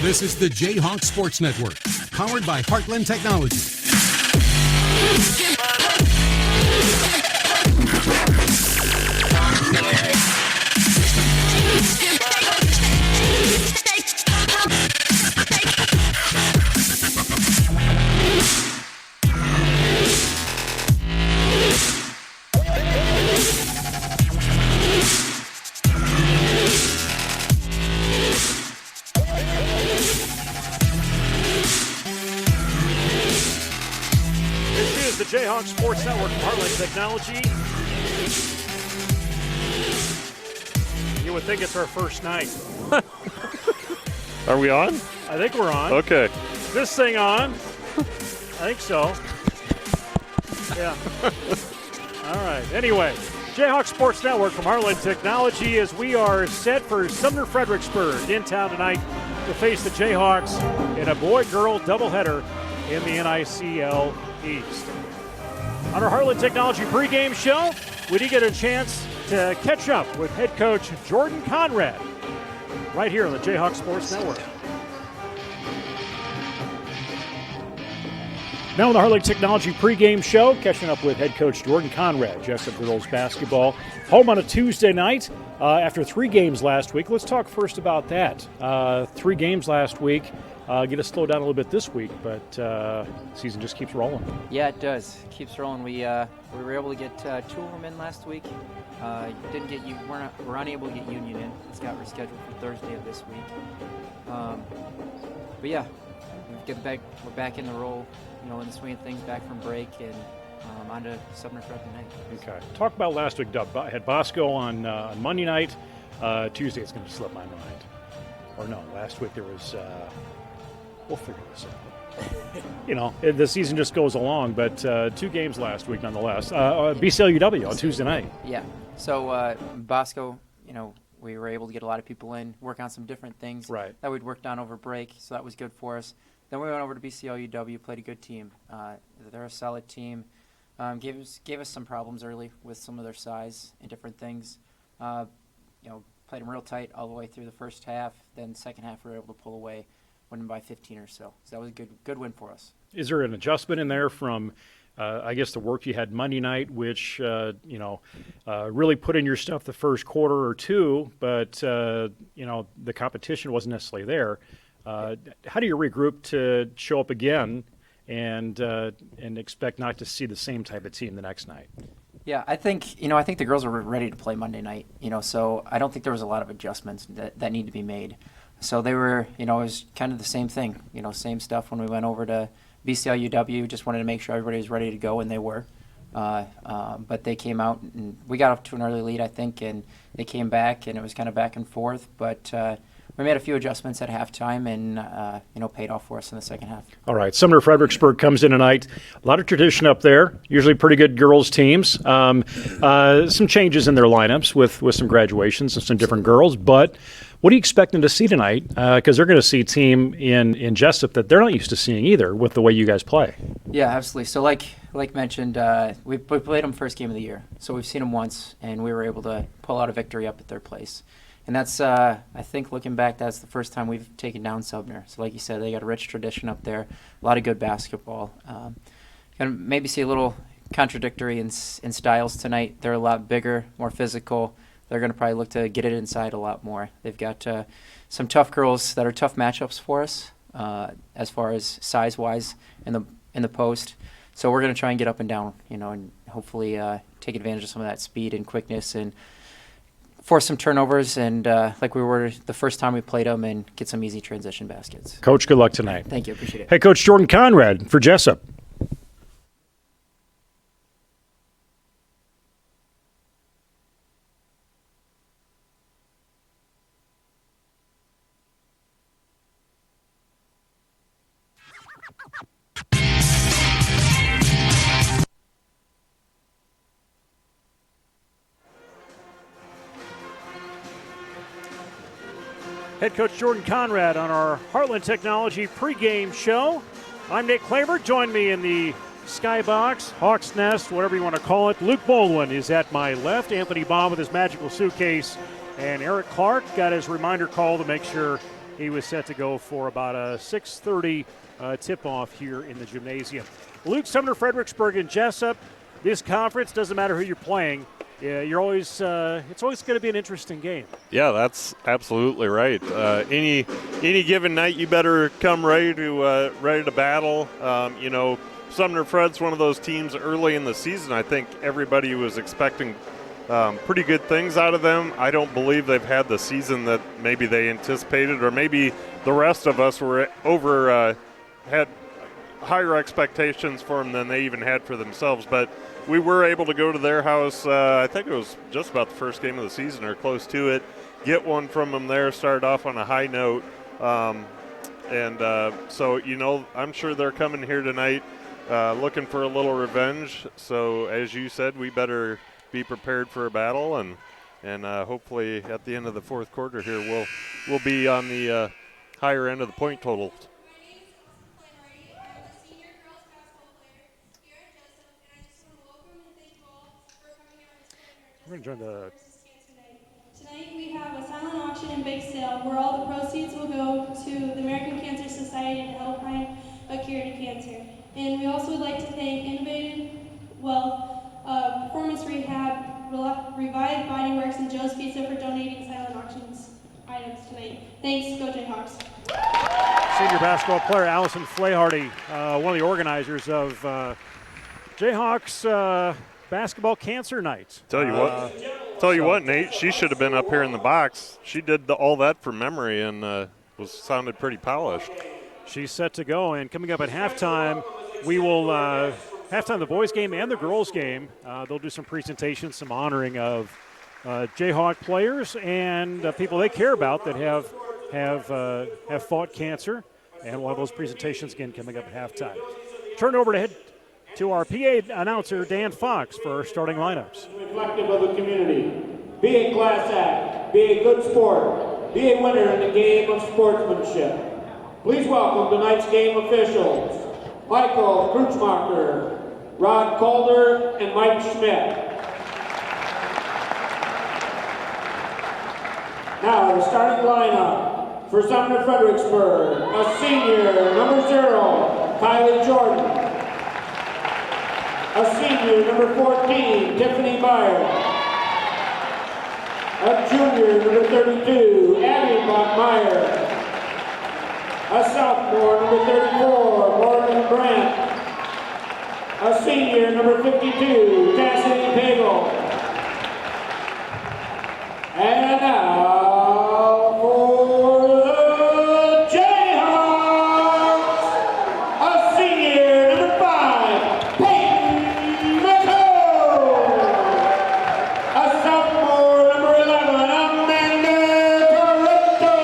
This is the Jayhawk Sports Network, powered by Heartland Technology. The Jayhawk Sports Network from Heartland Technology. You would think it's our first night. Are we on? I think we're on. Okay. Is this thing on? I think so. Yeah. All right. Anyway, Jayhawk Sports Network from Heartland Technology as we are set for Sumner-Fredericksburg in town tonight to face the Jayhawks in a boy-girl doubleheader in the NICL East. On our Heartland Technology pregame show, we did get a chance to catch up with head coach Jordan Conrad right here on the Jayhawk Sports Network. Now on the Heartland Technology pregame show, catching up with head coach Jordan Conrad, Jesup girls basketball, home on a Tuesday night after 3 games last week. Let's talk first about that. 3 games last week. Get us slowed down a little bit this week, but the season just keeps rolling. Yeah, it does. It keeps rolling. We were able to get 2 of them in last week. We're unable to get Union in. It's got rescheduled for Thursday of this week. But yeah, we're back in the roll. In the swing of things, back from break and on to Sumner-Fred tonight. Okay. Talk about last week, Dub. I had Bosco on Monday night. Tuesday, it's going to slip my mind. Or no, last week there was. We'll figure this out. The season just goes along, but 2 games last week nonetheless. BCLUW on Tuesday night. Yeah. So Bosco, we were able to get a lot of people in, work on some different things that we'd worked on over break, so that was good for us. Then we went over to BCLUW, played a good team. They're a solid team. Gave us some problems early with some of their size and different things. Played them real tight all the way through the first half. Then second half we were able to pull away, winning by 15 or so. So that was a good win for us. Is there an adjustment in there from, I guess, the work you had Monday night, which, really put in your stuff the first quarter or 2, but, the competition wasn't necessarily there. How do you regroup to show up again and expect not to see the same type of team the next night? Yeah, I think the girls were ready to play Monday night, so I don't think there was a lot of adjustments that need to be made. So they were, it was kind of the same thing, same stuff when we went over to BCLUW, just wanted to make sure everybody was ready to go, and they were. But they came out, and we got off to an early lead, I think, and they came back, and it was kind of back and forth, but we made a few adjustments at halftime and, paid off for us in the second half. All right. Sumner-Fredericksburg comes in tonight. A lot of tradition up there, usually pretty good girls teams. Some changes in their lineups with some graduations and some different girls. But what are you expecting to see tonight? Because they're going to see a team in Jesup that they're not used to seeing either with the way you guys play. Yeah, absolutely. So like mentioned, we played them first game of the year. So we've seen them once, and we were able to pull out a victory up at their place. And that's, I think, looking back, that's the first time we've taken down Sumner. So like you said, they got a rich tradition up there, a lot of good basketball. Gonna maybe see a little contradictory in styles tonight. They're a lot bigger, more physical. They're going to probably look to get it inside a lot more. They've got some tough girls that are tough matchups for us as far as size-wise in the post. So we're going to try and get up and down, and hopefully take advantage of some of that speed and quickness and force some turnovers and like we were the first time we played them and get some easy transition baskets. Coach, good luck tonight. Thank you. Appreciate it. Hey, Coach Jordan Conrad for Jesup. Head coach Jordan Conrad on our Heartland Technology pregame show. I'm Nate Klamer. Join me in the skybox, Hawk's Nest, whatever you want to call it. Luke Baldwin is at my left. Anthony Baum with his magical suitcase. And Eric Clark got his reminder call to make sure he was set to go for about a 6:30 tip-off here in the gymnasium. Luke, Sumner, Fredericksburg, and Jesup. This conference doesn't matter who you're playing. Yeah, you're always. It's always going to be an interesting game. Yeah, that's absolutely right. Any given night, you better come ready to battle. Sumner-Fred's one of those teams early in the season. I think everybody was expecting pretty good things out of them. I don't believe they've had the season that maybe they anticipated, or maybe the rest of us were had higher expectations for them than they even had for themselves. But we were able to go to their house, I think it was just about the first game of the season or close to it, get one from them there, start off on a high note. So, I'm sure they're coming here tonight looking for a little revenge. So, as you said, we better be prepared for a battle, and hopefully at the end of the fourth quarter here we'll be on the higher end of the point total. We're going to join the. Tonight we have a silent auction and bake sale where all the proceeds will go to the American Cancer Society to help find a cure to cancer. And we also would like to thank Innovative Wealth, Performance Rehab, Revived Body Works, and Joe's Pizza for donating silent auctions items tonight. Thanks, go Jayhawks. Senior basketball player Allison Flaharty, one of the organizers of Jayhawks basketball cancer night. Tell you what, Nate, she should have been up here in the box. She did all that from memory and sounded pretty polished. She's set to go, and coming up at halftime, we will halftime the boys game and the girls game. They'll do some presentations, some honoring of Jayhawk players and people they care about that have fought cancer, and we'll have those presentations again coming up at halftime. Turn over to our PA announcer, Dan Fox, for our starting lineups. Reflective of the community. Be a class act. Be a good sport. Be a winner in the game of sportsmanship. Please welcome tonight's game officials, Michael Kreutzmacher, Rod Calder, and Mike Schmidt. Now, the starting lineup for Sumner-Fredericksburg, a senior, number 0, Kylie Jordan. A senior, number 14, Tiffany Meyer. A junior, number 32, Abby Meyer. A sophomore, number 34, Morgan Brandt. A senior, number 52, Cassidy Pagel. And now for the Jayhawks, a senior, number 5, Peyton McCone. A sophomore, number 11, Amanda Toretto.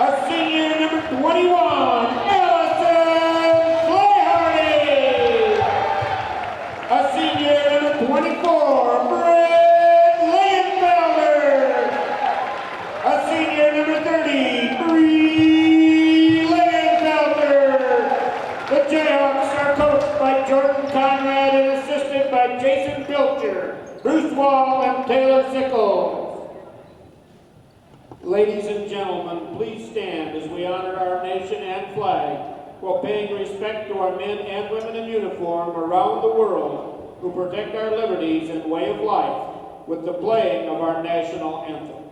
A senior, number 21, Allison Flaharty. A senior, number 24, Brett Leyenfelder. A senior, number 30, Bree Leyenfelder. The Jayhawks are coached by Jordan Conrad and assisted by Jason Pilcher, Bruce Wall, and Taylor Sickles. Ladies and gentlemen, please stand as we honor our nation and flag while paying respect to our men and women in uniform around the world who protect our liberties and way of life with the playing of our national anthem.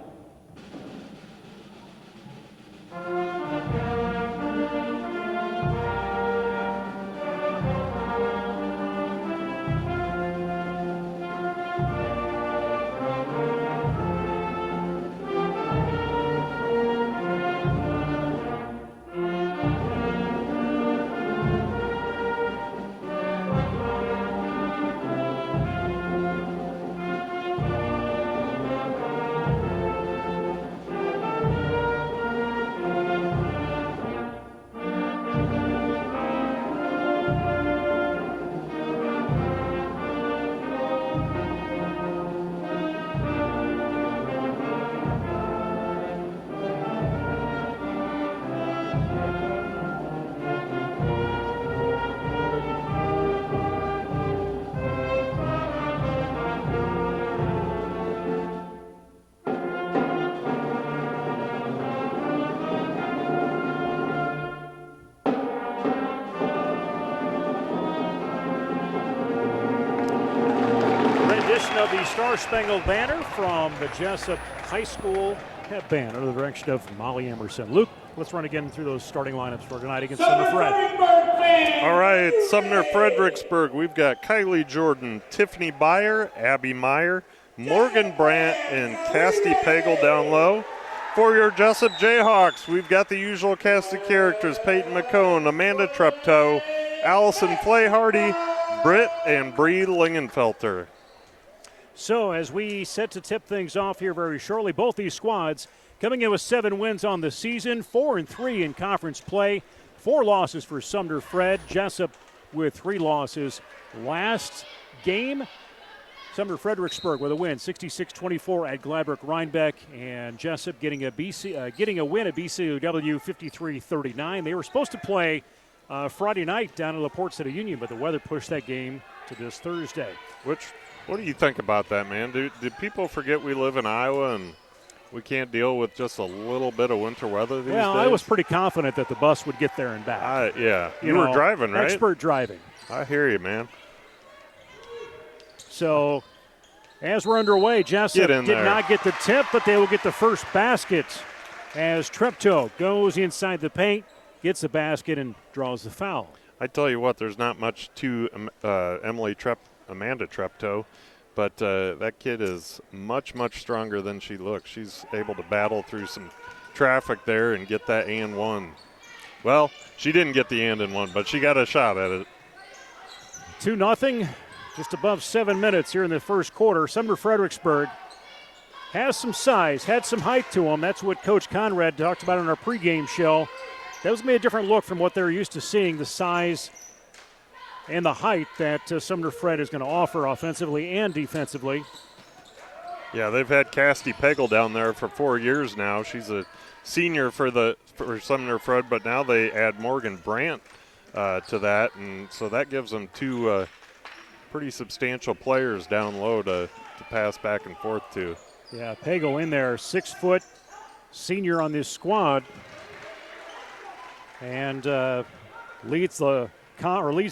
Star Spangled Banner from the Jesup High School Band under the direction of Molly Emerson. Luke, let's run again through those starting lineups for tonight against Sumner-Fred. All right, Sumner-Fredericksburg. We've got Kylie Jordan, Tiffany Byer, Abby Meyer, Morgan Brandt, and Casty Pagel down low. For your Jesup Jayhawks, we've got the usual cast of characters: Peyton McCone, Amanda Treptow, Allison Flayhardy, Britt and Bree Lingenfelter. So as we set to tip things off here very shortly, both these squads coming in with 7 wins on the season, 4-3 in conference play, 4 losses for Sumner-Fred. Jesup with 3 losses. Last game, Sumner-Fredericksburg with a win, 66-24 at Gladbrook-Rhinebeck, and Jesup getting a win at BCOW, 53-39. They were supposed to play Friday night down at La Porte City Union, but the weather pushed that game to this Thursday. What do you think about that, man? Do people forget we live in Iowa and we can't deal with just a little bit of winter weather these days? Well, I was pretty confident that the bus would get there and back. Yeah. You were driving, right? Expert driving. I hear you, man. So, as we're underway, Jesup did not get the tip, but they will get the first basket as Treptow goes inside the paint, gets the basket, and draws the foul. I tell you what, there's not much to Amanda Treptow, but that kid is much, much stronger than she looks. She's able to battle through some traffic there and get that and one. Well, she didn't get the and one, but she got a shot at it. 2-0, just above 7 minutes here in the first quarter. Sumner-Fredericksburg has some size, had some height to them. That's what Coach Conrad talked about in our pregame show. That was a different look from what they're used to seeing, the size and the height that Sumner-Fred is going to offer offensively and defensively. Yeah, they've had Casty Pagel down there for 4 years now. She's a senior for Sumner-Fred, but now they add Morgan Brandt to that, and so that gives them 2 pretty substantial players down low to pass back and forth to. Yeah, Pagel in there, 6-foot senior on this squad, and leads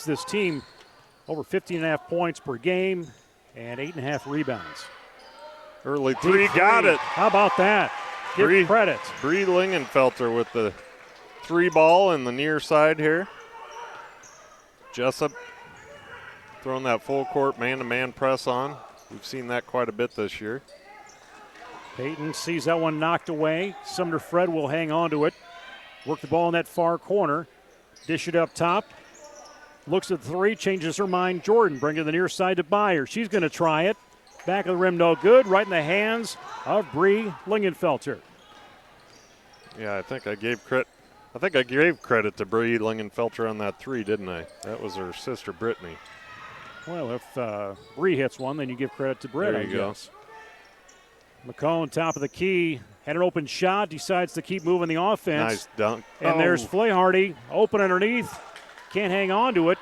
this team over 15.5 points per game and 8.5 rebounds. Early three, got it. How about that? Give credit. Bree Lingenfelter with the 3 ball in the near side here. Jesup throwing that full court man-to-man press on. We've seen that quite a bit this year. Peyton sees that one knocked away. Sumner-Fred will hang on to it. Work the ball in that far corner. Dish it up top. Looks at the 3, changes her mind. Jordan bring it to the near side to Byer. She's going to try it. Back of the rim, no good. Right in the hands of Bree Lingenfelter. Yeah, I think I gave credit to Bree Lingenfelter on that 3, didn't I? That was her sister Brittany. Well, if Bree hits one, then you give credit to Britt, there you go. McCone, top of the key, had an open shot, decides to keep moving the offense. Nice dunk. And there's Flayhardy, open underneath. Can't hang on to it.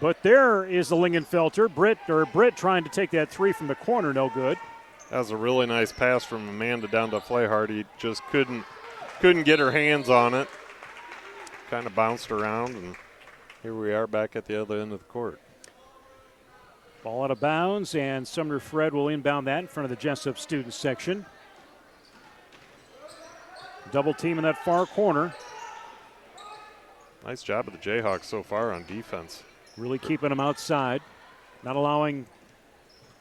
But there is the Lingenfelter. Britt trying to take that 3 from the corner, no good. That was a really nice pass from Amanda down to Flayhardy. Just couldn't get her hands on it. Kind of bounced around, and here we are back at the other end of the court. Ball out of bounds, and Sumner-Fred will inbound that in front of the Jesup student section. Double team in that far corner. Nice job of the Jayhawks so far on defense. Really keeping them outside, not allowing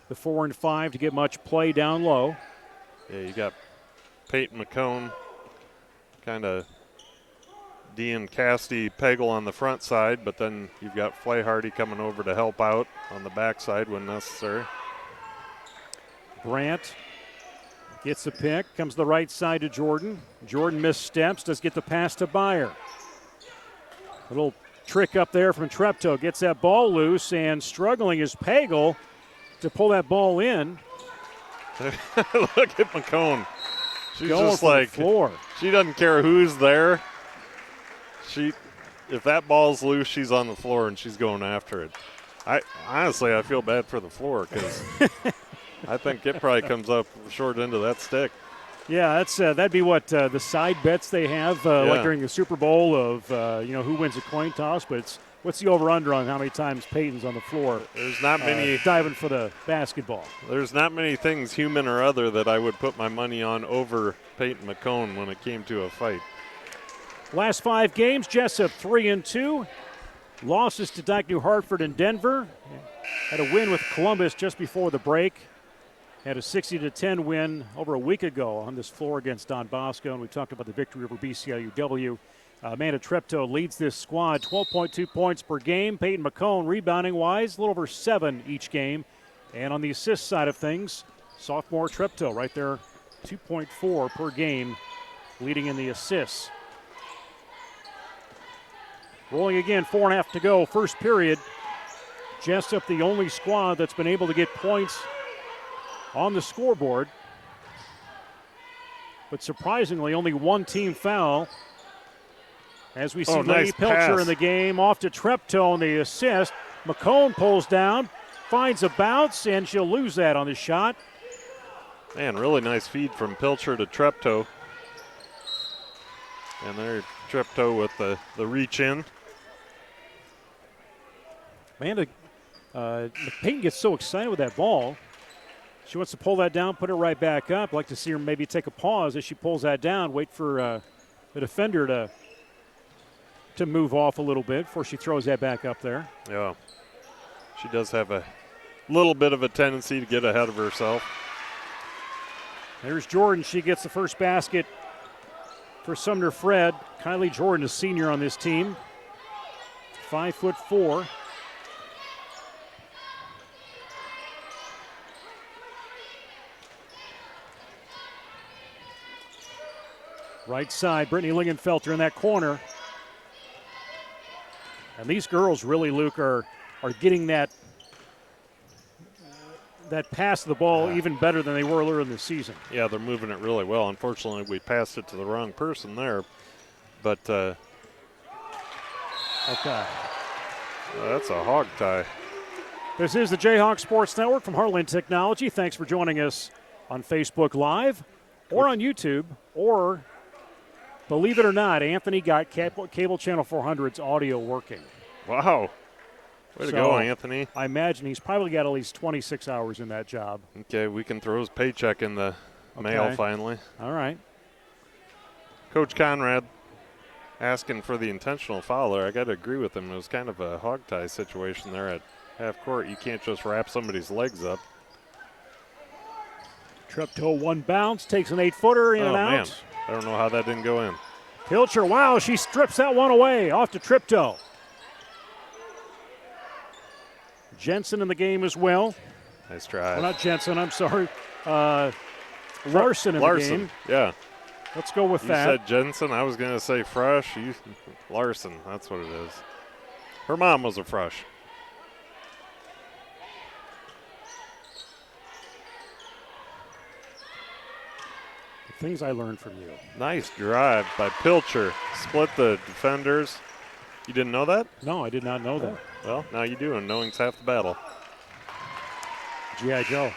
the 4 and 5 to get much play down low. Yeah, you got Peyton McCone, kind of Dean Casty Pagel on the front side, but then you've got Flayhardy coming over to help out on the backside when necessary. Brandt gets the pick, comes to the right side to Jordan. Jordan missteps, does get the pass to Byer. A little trick up there from Treptow, gets that ball loose, and struggling is Pagel to pull that ball in. Look at McCone. She's going just for like, the floor. She doesn't care who's there. If that ball's loose, she's on the floor and she's going after it. I feel bad for the floor because I think it probably comes up short end of that stick. Yeah, that'd be what the side bets they have, like during the Super Bowl of who wins a coin toss. But it's What's the over-under on how many times Peyton's on the floor? There's not many diving for the basketball. There's not many things, human or other, that I would put my money on over Peyton McCone when it came to a fight. Last 5 games, Jesup 3-2. Losses to Dyke New Hartford and Denver. Had a win with Columbus just before the break. Had a 60-10 win over a week ago on this floor against Don Bosco, and we talked about the victory over BCIUW. Amanda Treptow leads this squad, 12.2 points per game. Peyton McCone rebounding-wise, a little over 7 each game. And on the assist side of things, sophomore Treptow right there, 2.4 per game, leading in the assists. Rolling again, 4.5 to go, first period. Jesup, the only squad that's been able to get points on the scoreboard. But surprisingly, only one team foul. As we see Lady Pilcher in the game, off to Treptow on the assist. McCone pulls down, finds a bounce, and she'll lose that on the shot. Man, really nice feed from Pilcher to Treptow. And there, Treptow with the reach in. Amanda Peyton gets so excited with that ball. She wants to pull that down, put it right back up. I'd like to see her maybe take a pause as she pulls that down, wait for the defender to move off a little bit before she throws that back up there. Yeah. She does have a little bit of a tendency to get ahead of herself. There's Jordan. She gets the first basket for Sumner-Fred. Kylie Jordan, a senior on this team. 5'4". Right side, Brittany Lingenfelter in that corner. And these girls really, Luke, are getting that pass of the ball even better than they were earlier in the season. Yeah, they're moving it really well. Unfortunately, we passed it to the wrong person there. But okay. That's a hog tie. This is the Jayhawk Sports Network from Heartland Technology. Thanks for joining us on Facebook Live or on YouTube, or believe it or not, Anthony got Cable Channel 400's audio working. Wow. Way to go, Anthony. I imagine he's probably got at least 26 hours in that job. Okay, we can throw his paycheck in the mail finally. All right. Coach Conrad asking for the intentional foul there. I got to agree with him. It was kind of a hog tie situation there at half court. You can't just wrap somebody's legs up. Treptow one bounce, takes an 8-footer in and out. Man. I don't know how that didn't go in. Pilcher, wow, she strips that one away. Off to Treptow. Jensen in the game as well. Nice try. Well, not Jensen, I'm sorry. Larson in the game. Yeah. Let's go with that. You said Jensen. I was going to say Fresh. Larson, that's what it is. Her mom was a Fresh. The things I learned from you. Nice drive by Pilcher. Split the defenders. You didn't know that? No, I did not know that. Well, now you do, and knowing's half the battle. G.I. Joe.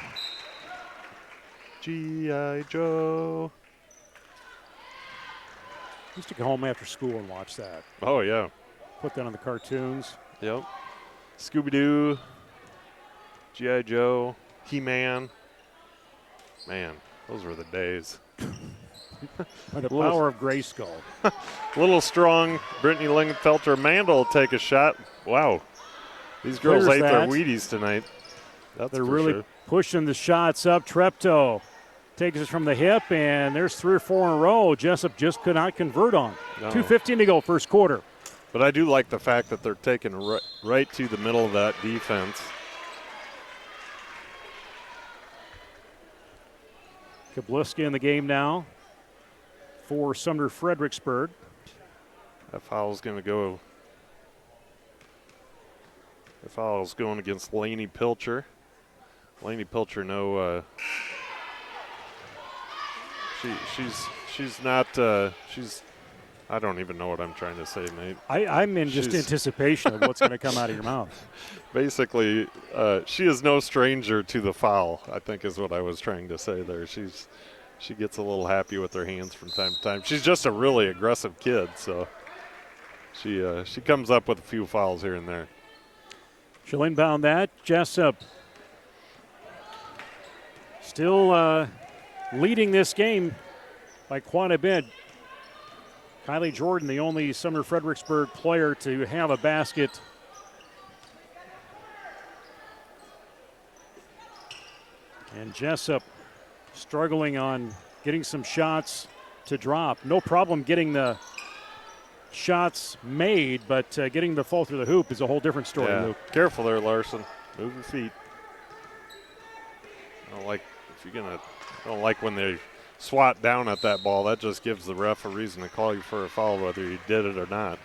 G.I. Joe. Used to go home after school and watch that. Oh, yeah. Put that on the cartoons. Yep. Scooby-Doo. G.I. Joe. He-Man. Man, those were the days. By the power of Grayskull. A little strong. Brittany Lingenfelter. Amanda will take a shot. Wow. These girls ate their Wheaties tonight. They're really pushing the shots up. Treptow takes us from the hip, and there's 3 or 4 in a row. Jesup just could not convert on. No. 2:15 to go, first quarter. But I do like the fact that they're taking right to the middle of that defense. Kabliska in the game now for Sumner-Fredericksburg. That foul's going to go. The foul's going against Lainey Pilcher. Lainey Pilcher, no. She's not. She's. I don't even know what I'm trying to say, Nate. I'm in just anticipation of what's going to come out of your mouth. Basically, she is no stranger to the foul, I think is what I was trying to say there. She gets a little happy with her hands from time to time. She's just a really aggressive kid, so She comes up with a few fouls here and there. She'll inbound that. Jesup still leading this game by quite a bit. Kylie Jordan, the only Sumner-Fredericksburg player to have a basket. And Jesup struggling on getting some shots to drop. No problem getting the shots made, but getting the fall through the hoop is a whole different story, Yeah. Luke. Careful there, Larson. Move your feet. I don't like when they swat down at that ball. That just gives the ref a reason to call you for a foul, whether you did it or not.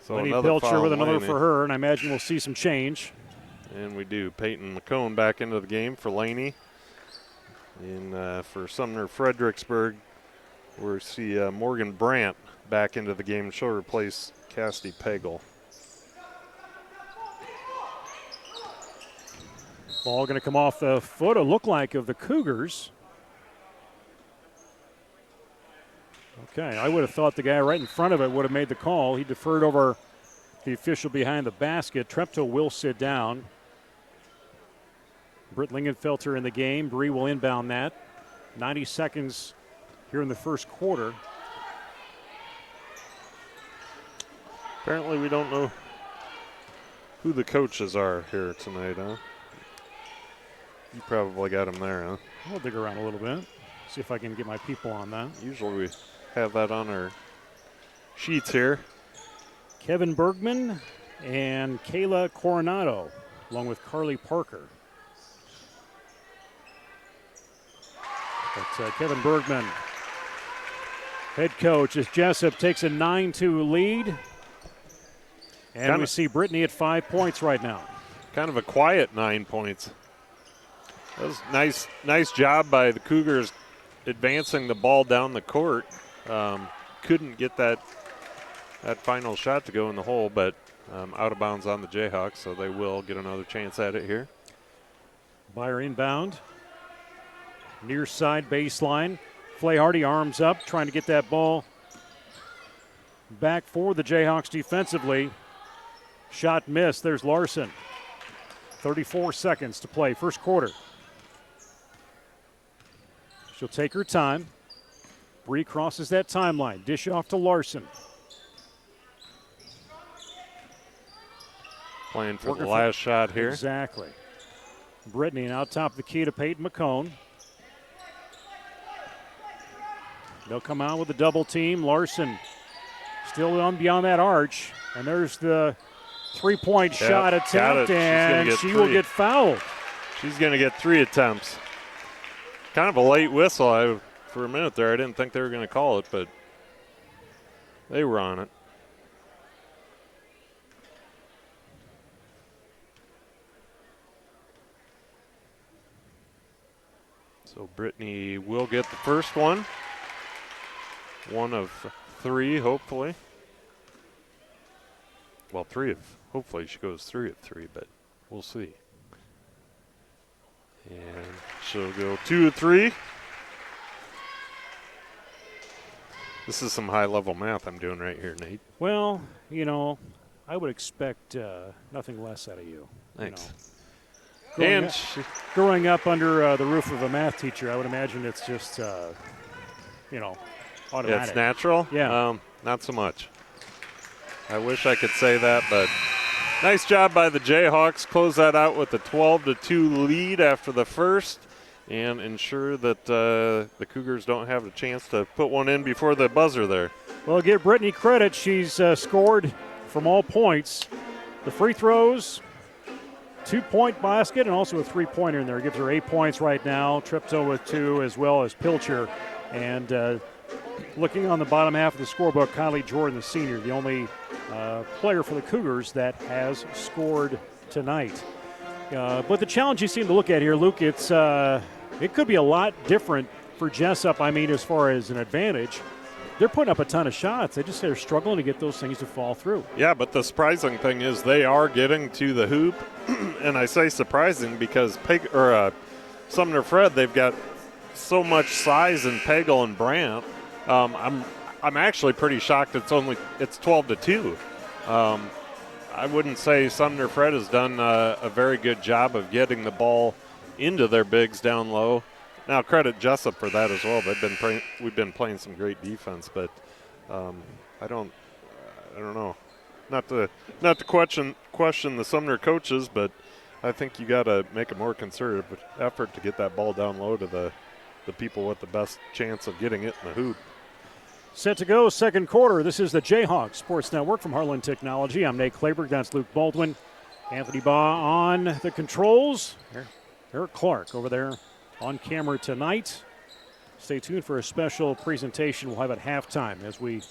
So Lenny another Pilcher foul, with another Laney. for her, and I imagine we'll see some change. And we do. Peyton McCone back into the game for Laney. And for Sumner-Fredericksburg, we'll see Morgan Brandt back into the game. She'll replace Cassidy Pagel. Ball going to come off the foot, it looked like, of the Cougars. Okay, I would have thought the guy right in front of it would have made the call. He deferred over the official behind the basket. Treptow will sit down. Britt Lingenfelter in the game. Bree will inbound that. 90 seconds here in the first quarter. Apparently we don't know who the coaches are here tonight, huh? You probably got them there, huh? I'll dig around a little bit, see if I can get my people on that. Usually we have that on our sheets here. Kevin Bergman and Kayla Coronado, along with Carly Parker. But Kevin Bergman, head coach, as Jesup takes a 9-2 lead. And we see Brittany at 5 points right now. Kind of a quiet 9 points. That was nice job by the Cougars advancing the ball down the court. Couldn't get that final shot to go in the hole, but out of bounds on the Jayhawks, so they will get another chance at it here. Byer inbound. Near side baseline. Flay Hardy arms up, trying to get that ball back for the Jayhawks defensively. Shot missed. There's Larson. 34 seconds to play, first quarter. She'll take her time. Bree crosses that timeline. Dish off to Larson. Playing for the last shot here. Exactly. Brittany out top of the key to Peyton McCone. They'll come out with a double team. Larson still on beyond that arch. And there's the three-point shot attempt, and she will get fouled. She's going to get 3 attempts. Kind of a late whistle. For a minute there, I didn't think they were going to call it, but they were on it. So Brittany will get the first one. 1 of 3, hopefully. Well, hopefully she goes 3 of 3, but we'll see. And she'll go 2 of 3. This is some high-level math I'm doing right here, Nate. Well, I would expect nothing less out of you. Thanks. Growing up under the roof of a math teacher, I would imagine it's just, automatic. Yeah, it's natural? Yeah. Not so much. I wish I could say that, but nice job by the Jayhawks. Close that out with a 12-2 lead after the first and ensure that the Cougars don't have a chance to put one in before the buzzer there. Well, give Brittany credit. She's scored from all points. The free throws, 2-point basket, and also a three-pointer in there. Gives her 8 points right now. Treptow with 2, as well as Pilcher. And looking on the bottom half of the scorebook, Kylie Jordan, the senior, the only player for the Cougars that has scored tonight. But the challenge you seem to look at here, Luke, it could be a lot different for Jesup. I mean, as far as an advantage, they're putting up a ton of shots. They're struggling to get those things to fall through. Yeah, but the surprising thing is they are getting to the hoop, and I say surprising because Sumner-Fred, they've got so much size in Pagel and Brandt. I'm I'm actually pretty shocked it's 12-2. I wouldn't say Sumner-Fred has done a very good job of getting the ball into their bigs down low. Now credit Jesup for that as well. We've been playing some great defense, but I don't know. Not to question the Sumner coaches, but I think you got to make a more concerted effort to get that ball down low to the people with the best chance of getting it in the hoop. Set to go, second quarter. This is the Jayhawk Sports Network from Heartland Technology. I'm Nate Klaberg. That's Luke Baldwin. Anthony Baugh on the controls. Eric Clark over there on camera tonight. Stay tuned for a special presentation we'll have at halftime as we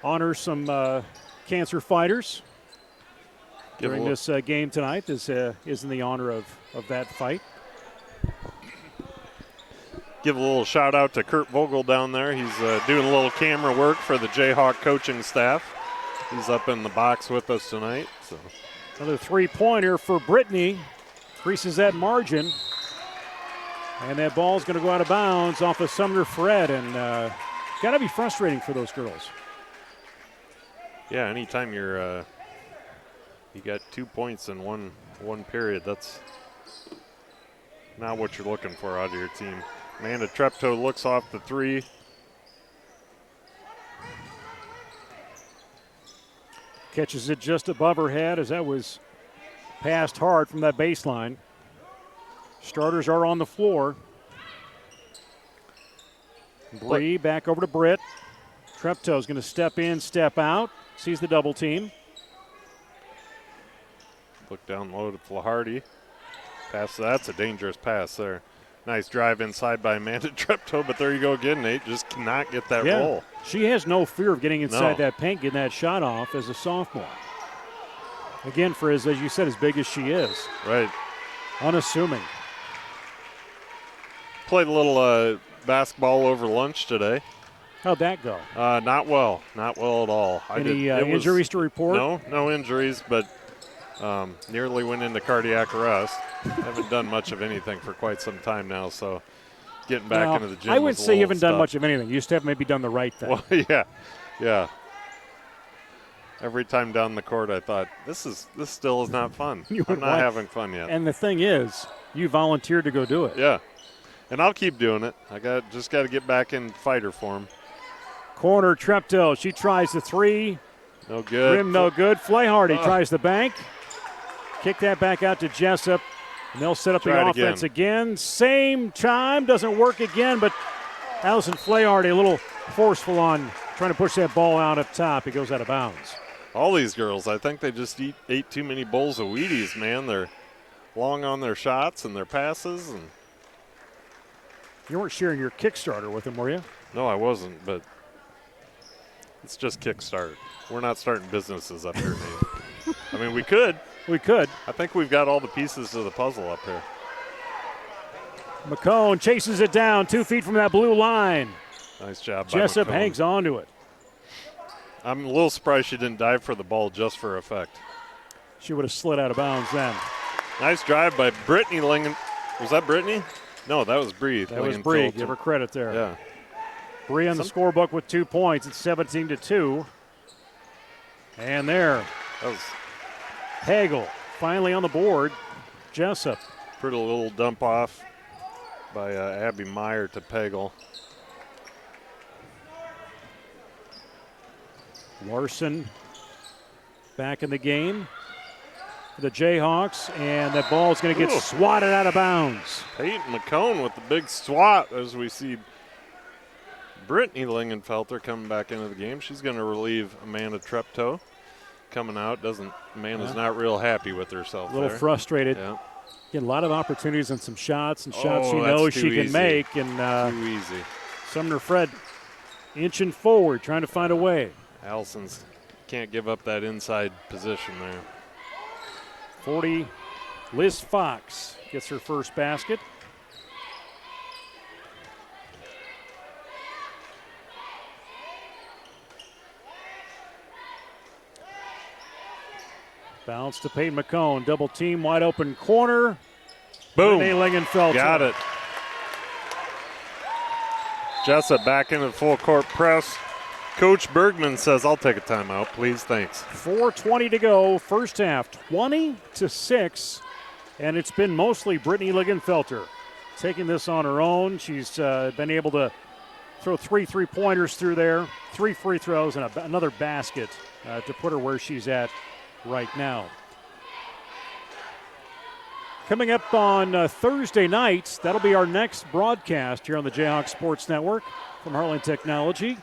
honor some cancer fighters during this game tonight. This is in the honor of that fight. Give a little shout out to Kurt Vogel down there. He's doing a little camera work for the Jayhawk coaching staff. He's up in the box with us tonight. So another three-pointer for Brittany. Increases that margin. And that ball's going to go out of bounds off of Sumner-Fred. And got to be frustrating for those girls. Yeah, anytime you got 2 points in one period, that's not what you're looking for out of your team. Amanda Treptow looks off the three. Catches it just above her head as that was passed hard from that baseline. Starters are on the floor. Bree back over to Britt. Treptow's going to step in, step out. Sees the double team. Look down low to Flaharty. That's a dangerous pass there. Nice drive inside by Amanda Treptow, but there you go again, Nate. Just cannot get that roll. She has no fear of getting inside that paint, getting that shot off as a sophomore. Again, for as you said, as big as she is. Right. Unassuming. Played a little basketball over lunch today. How'd that go? Not well. Not well at all. Any injuries to report? No injuries, but nearly went into cardiac arrest. Haven't done much of anything for quite some time now, so getting back into the gym. I wouldn't say you haven't done much of anything. You just have maybe done the right thing. Well, yeah. Every time down the court, I thought this still is not fun. I'm not having fun yet. And the thing is, you volunteered to go do it. Yeah, and I'll keep doing it. Just got to get back in fighter form. Corner Treptow. She tries the three. No good. Rim no good. Flaharty tries the bank. Kick that back out to Jesup. And they'll set up the offense again. Same time. Doesn't work again, but Allison Flaharty a little forceful on trying to push that ball out up top. It goes out of bounds. All these girls, I think they just ate too many bowls of Wheaties, man. They're long on their shots and their passes. And you weren't sharing your Kickstarter with them, were you? No, I wasn't, but it's just Kickstart. We're not starting businesses up here, Nate. I mean, we could. We could. I think we've got all the pieces of the puzzle up here. McCone chases it down 2 feet from that blue line. Nice job by Jesup McCone. hangs on to it. I'm a little surprised she didn't dive for the ball just for effect. She would have slid out of bounds then. Nice drive by Brittany Lingen. Was that Brittany? No, that was Bree. That was Bree. Give her credit there. Yeah. Bree on the scorebook with 2 points. It's 17-2. And there. That was Hagel finally on the board. Jesup. pretty little dump off by Abby Meyer to Pagel. Larson back in the game for the Jayhawks, and that ball is going to get swatted out of bounds. Peyton McCone with the big swat as we see Brittany Lingenfelter coming back into the game. She's going to relieve Amanda Treptow. Coming out, Amanda's not real happy with herself. A little frustrated. Yeah. Get a lot of opportunities and some shots she knows she can make. And too easy. Sumner-Fred inching forward, trying to find a way. Allison's can't give up that inside position there. 40, Liz Fox gets her first basket. Bounce to Peyton McCone. Double team, wide open corner. Boom. Renee Lingenfelter. Got it. Jesup back into the full court press. Coach Bergman says, I'll take a timeout, please, thanks. 4:20 to go, first half, 20-6, and it's been mostly Brittany Ligenfelter taking this on her own. She's been able to throw 3 3-pointers through there, 3 free throws, and another basket to put her where she's at right now. Coming up on Thursday night, that'll be our next broadcast here on the Jayhawk Sports Network from Heartland Technology.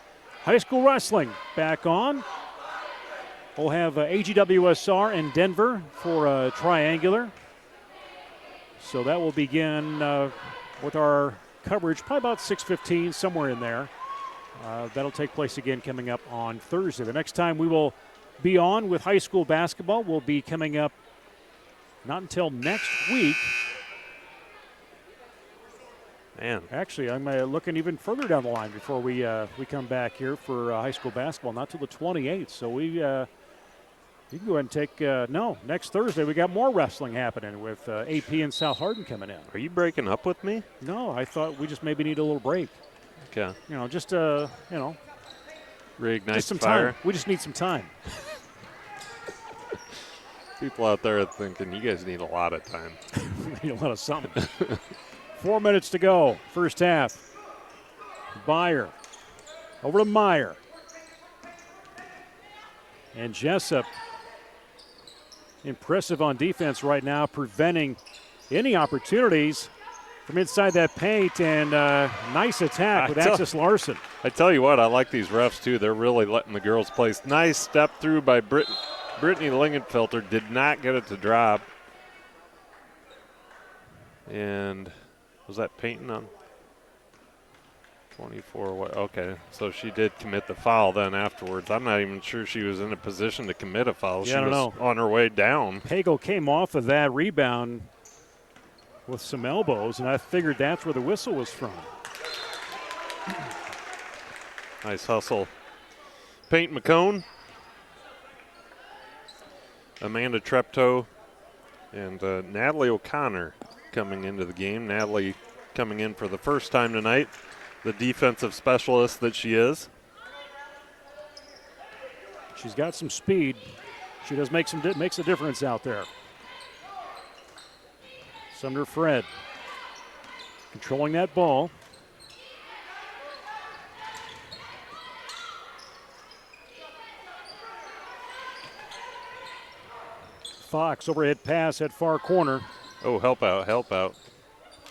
High school wrestling back on. We'll have AGWSR in Denver for a triangular. So that will begin with our coverage, probably about 6:15, somewhere in there. That'll take place again coming up on Thursday. The next time we will be on with high school basketball will be coming up not until next week. Man. Actually, I'm looking even further down the line before we come back here for high school basketball, not till the 28th. So you can go ahead and take, next Thursday we got more wrestling happening with AP and South Hardin coming in. Are you breaking up with me? No, I thought we just maybe need a little break. Okay. Reignite just some fire. time. We just need some time. People out there are thinking you guys need a lot of time. We need a lot of something. 4 minutes to go, first half. Byer over to Meyer. And Jesup, impressive on defense right now, preventing any opportunities from inside that paint, and nice attack with Axis Larson. I tell you what, I like these refs too. They're really letting the girls play. Nice step through by Brittany Lingenfelter. Did not get it to drop. And was that painting on 24? What? Okay, so she did commit the foul then afterwards. I'm not even sure she was in a position to commit a foul. Yeah, she I don't was know. on her way down. Pagel came off of that rebound with some elbows, and I figured that's where the whistle was from. Nice hustle. Peyton McCone, Amanda Treptow, and Natalie O'Connor coming into the game. Natalie coming in for the first time tonight, the defensive specialist that she is. She's got some speed. She does makes a difference out there. Sumner-Fred controlling that ball. Fox overhead pass at far corner. Oh, help out.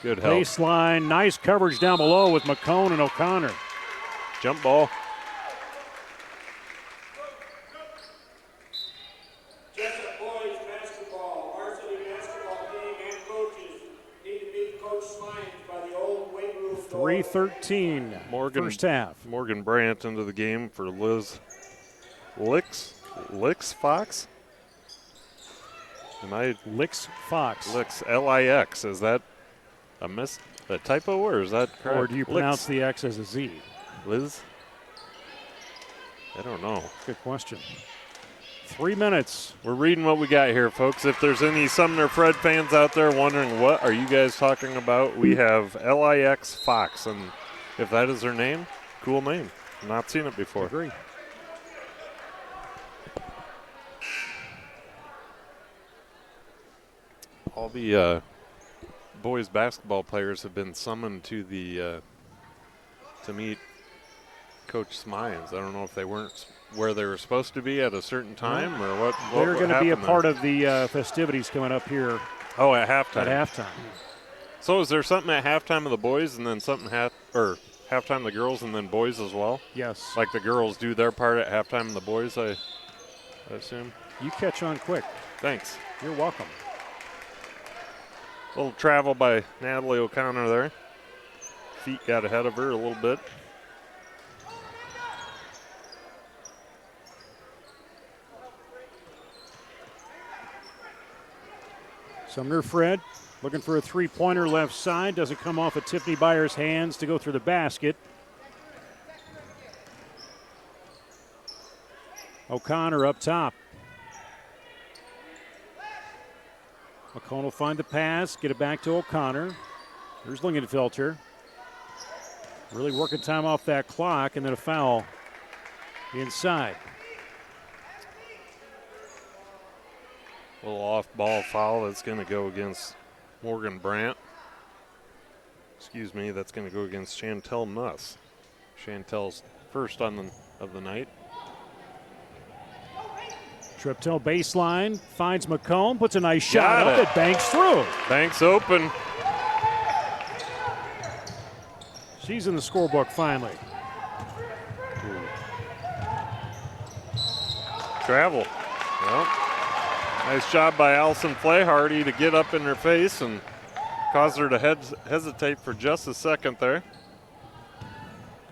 Good help. Baseline, nice coverage down below with McCone and O'Connor. Jump ball. Jesup boys basketball, varsity basketball team and coaches need to beat Coach Slimes by the old weight room. 3:13 first half. Morgan Brandt into the game for Liz Licks Fox. Licks Fox. Licks, L-I-X. Is that a typo, or is that correct? Or do you pronounce the X as a Z? Liz? I don't know. Good question. 3 minutes. We're reading what we got here, folks. If there's any Sumner-Fred fans out there wondering what are you guys talking about, we have L-I-X Fox, and if that is her name, cool name. Not seen it before. Agree. All the boys basketball players have been summoned to the to meet Coach Smiles. I don't know if they weren't where they were supposed to be at a certain time or what. They're going to be a part of the festivities coming up here. Oh, at halftime. At halftime. So is there something at halftime of the boys and then something halftime of the girls and then boys as well? Yes. Like the girls do their part at halftime of the boys, I assume. You catch on quick. Thanks. You're welcome. A little travel by Natalie O'Connor there. Feet got ahead of her a little bit. Sumner-Fred looking for a three-pointer left side. Doesn't come off of Tiffany Byer's hands to go through the basket. O'Connor up top. McCone will find the pass, get it back to O'Connor. There's Lingenfelter. Really working time off that clock, and then a foul inside. A little off-ball foul that's going to go against Morgan Brandt. Excuse me, that's going to go against Chantel Nuss. Chantel's first of the night. Treptow baseline, finds McComb, puts a nice shot Got up. It banks through. Banks open. She's in the scorebook finally. Travel. Well, nice job by Allison Flaharty to get up in her face and cause her to hesitate for just a second there.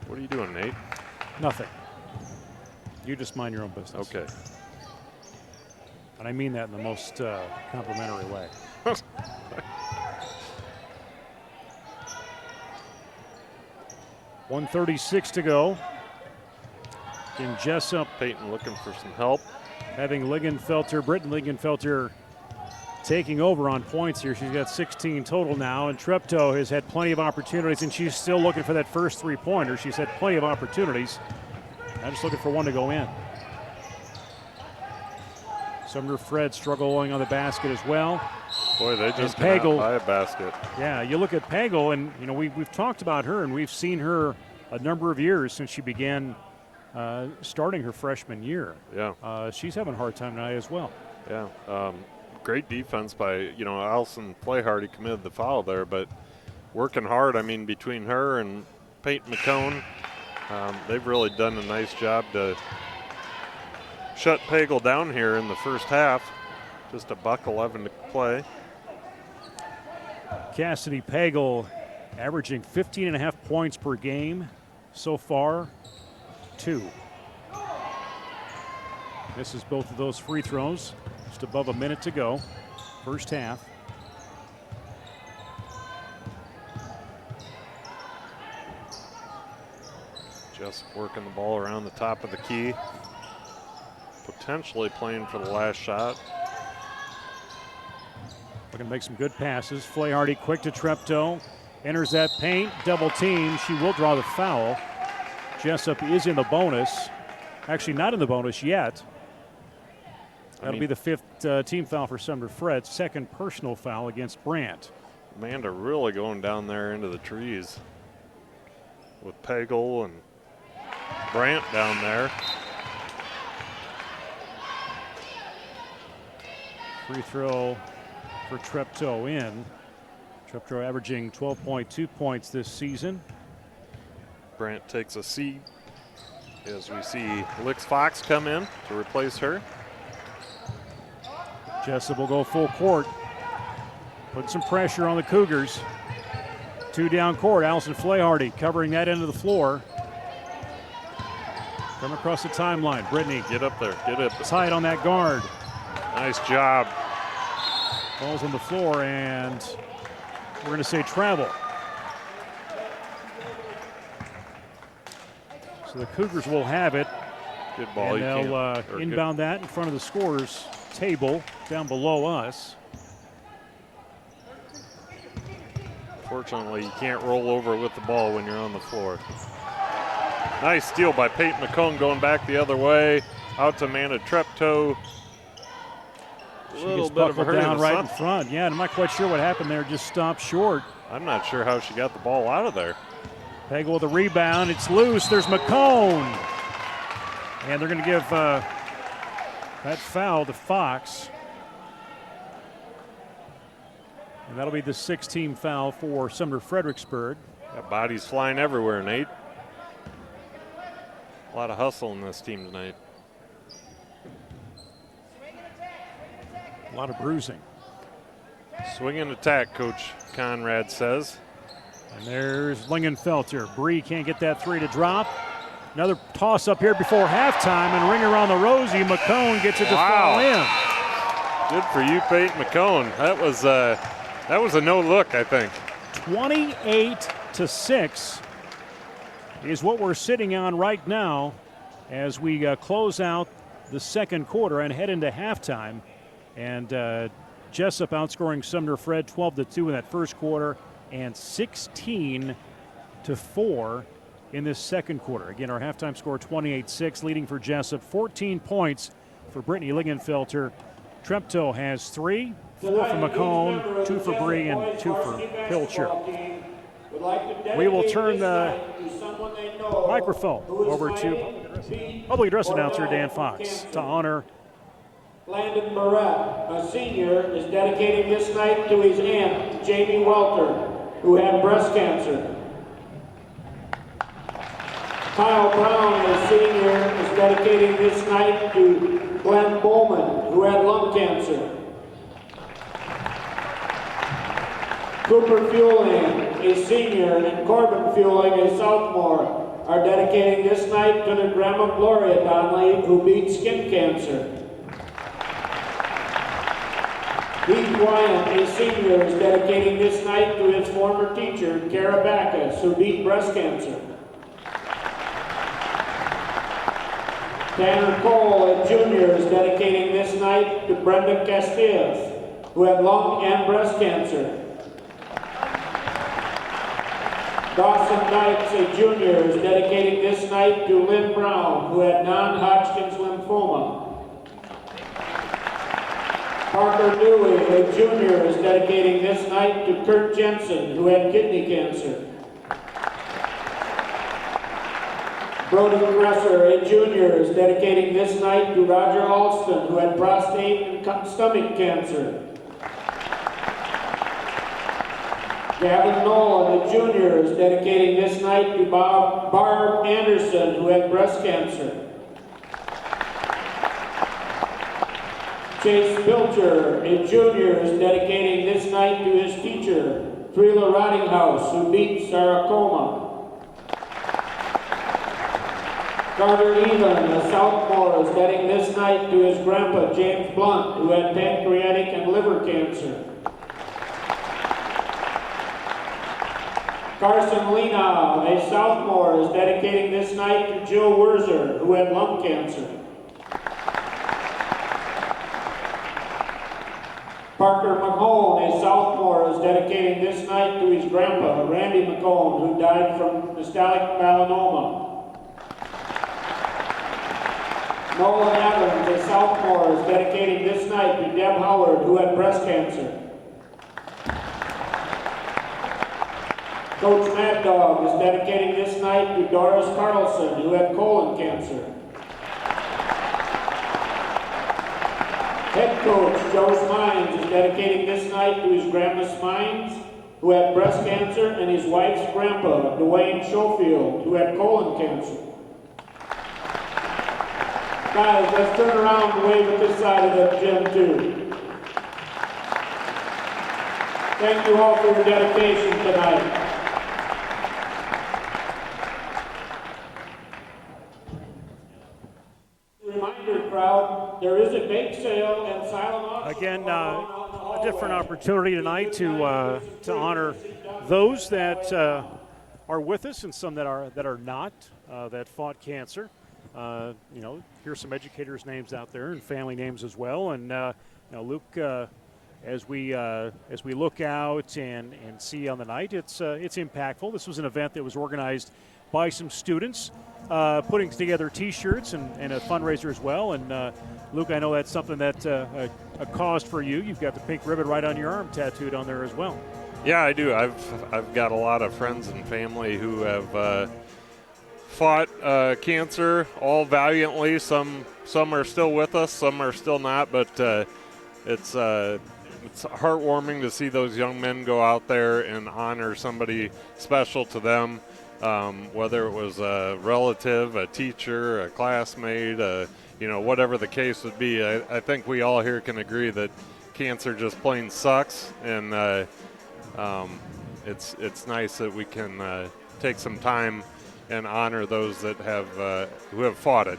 What are you doing, Nate? Nothing. You just mind your own business. Okay. And I mean that in the most complimentary way. 1:36 to go. In Jesup, Peyton looking for some help. having Britton Lingenfelter taking over on points here. She's got 16 total now, and Treptow has had plenty of opportunities, and she's still looking for that first three-pointer. She's had plenty of opportunities. I'm just looking for one to go in. Sumner-Fred struggling on the basket as well. Boy, they just Pagel, cannot buy a basket. Yeah, you look at Pagel, and you know we've talked about her, and we've seen her a number of years since she began starting her freshman year. Yeah. She's having a hard time tonight as well. Yeah. Great defense by, Allison Flaharty committed the foul there, but working hard. I mean, between her and Peyton McCone, they've really done a nice job to shut Pagel down here in the first half. Just a $1:11 to play. Cassidy Pagel averaging 15.5 points per game so far. 2. Misses both of those free throws. Just above a minute to go. First half. Just working the ball around the top of the key. Potentially playing for the last shot. Looking to make some good passes. Flaharty quick to Treptow. Enters that paint. Double team. She will draw the foul. Jesup is in the bonus. Actually not in the bonus yet. That'll be the 5th team foul for Sumner-Fred. 2nd personal foul against Brandt. Amanda really going down there into the trees with Pagel and Brandt down there. Free throw for Treptow in. Treptow averaging 12.2 points this season. Brandt takes a seat as we see Lix Fox come in to replace her. Jesup will go full court. Putting some pressure on the Cougars. 2 down court. Allison Flaharty covering that end of the floor. Come across the timeline. Brittany, Get up there. Get up there. tight on that guard. Nice job. Ball's on the floor, and we're going to say travel. So the Cougars will have it. Good ball. And they'll inbound that in front of the scorers table down below us. Fortunately, you can't roll over with the ball when you're on the floor. Nice steal by Peyton McComb going back the other way. Out to Amanda Treptow. She gets buckled down right in front. Yeah, I'm not quite sure what happened there. Just stopped short. I'm not sure how she got the ball out of there. Pagel with a rebound. It's loose. There's McCone. And they're going to give that foul to Fox. And that'll be the 6th team foul for Sumner-Fredericksburg. Got bodies flying everywhere, Nate. A lot of hustle in this team tonight. A lot of bruising. Swing and attack, Coach Conrad says. And there's Lingenfelter. Bree can't get that 3 to drop. Another toss up here before halftime and ring around the rosy. McCone gets it to fall in. Good for you, Peyton McCone. That was a no look, I think. 28-6 is what we're sitting on right now as we close out the second quarter and head into halftime. And Jesup outscoring Sumner-Fred 12-2 in that first quarter and 16 4 in this second quarter. Again, our halftime score 28-6, leading for Jesup. 14 points for Brittany Lingenfelter. Treptow has 3, 4 for McCone, 2 for Bree, and 2 for Pilcher. We will turn the microphone over to public address announcer Dan Fox to honor Landon Barrett, a senior, is dedicating this night to his aunt, Jamie Welter, who had breast cancer. Kyle Brown, a senior, is dedicating this night to Glenn Bowman, who had lung cancer. Cooper Fueling, a senior, and Corbin Fueling, a sophomore, are dedicating this night to their grandma Gloria Donnelly, who beat skin cancer. Heath Wyant, a senior, is dedicating this night to his former teacher, Kara Backus, who beat breast cancer. Tanner Cole, a junior, is dedicating this night to Brenda Castillas, who had lung and breast cancer. Dawson Dykes, a junior, is dedicating this night to Lynn Brown, who had non-Hodgkin's lymphoma. Parker Dewey, a junior, is dedicating this night to Kurt Jensen, who had kidney cancer. Brody Gresser, a junior, is dedicating this night to Roger Alston, who had prostate and stomach cancer. Gavin Nolan, a junior, is dedicating this night to Barb Anderson, who had breast cancer. Chase Pilcher, a junior, is dedicating this night to his teacher, Thrila Rottinghouse, who beat sarcoma. Carter Even, a sophomore, is dedicating this night to his grandpa, James Blunt, who had pancreatic and liver cancer. Carson Lena, a sophomore, is dedicating this night to Jill Werzer, who had lung cancer. Parker McCone, a sophomore, is dedicating this night to his grandpa, Randy McCone, who died from metallic melanoma. Nolan Evans, a sophomore, is dedicating this night to Deb Howard, who had breast cancer. Coach Mad Dog is dedicating this night to Doris Carlson, who had colon cancer. Head coach Joe Smines is dedicating this night to his grandma Smines, who had breast cancer, and his wife's grandpa, Dwayne Schofield, who had colon cancer. Guys, let's turn around and wave at this side of the gym too. Thank you all for your dedication tonight. Reminder, crowd, there is a bake sale and silent auction. Again, a different opportunity tonight to honor those that are with us and some that are not, that fought cancer. Here's some educators' names out there and family names as well. And Luke, as we look out and see on the night, it's impactful. This was an event that was organized by some students, putting together T-shirts and a fundraiser as well. And Luke, I know that's something that's a cause for you. You've got the pink ribbon right on your arm tattooed on there as well. Yeah, I do. I've got a lot of friends and family who have fought cancer all valiantly. Some are still with us, some are still not. But it's heartwarming to see those young men go out there and honor somebody special to them. Whether it was a relative, a teacher, a classmate, whatever the case would be, I think we all here can agree that cancer just plain sucks, and it's nice that we can take some time and honor those that who have fought it.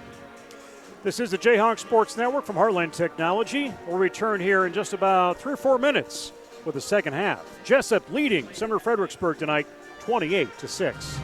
This is the Jayhawk Sports Network from Heartland Technology. We'll return here in just about 3 or 4 minutes with the second half. Jesup leading Sumner-Fredericksburg tonight, 28-6.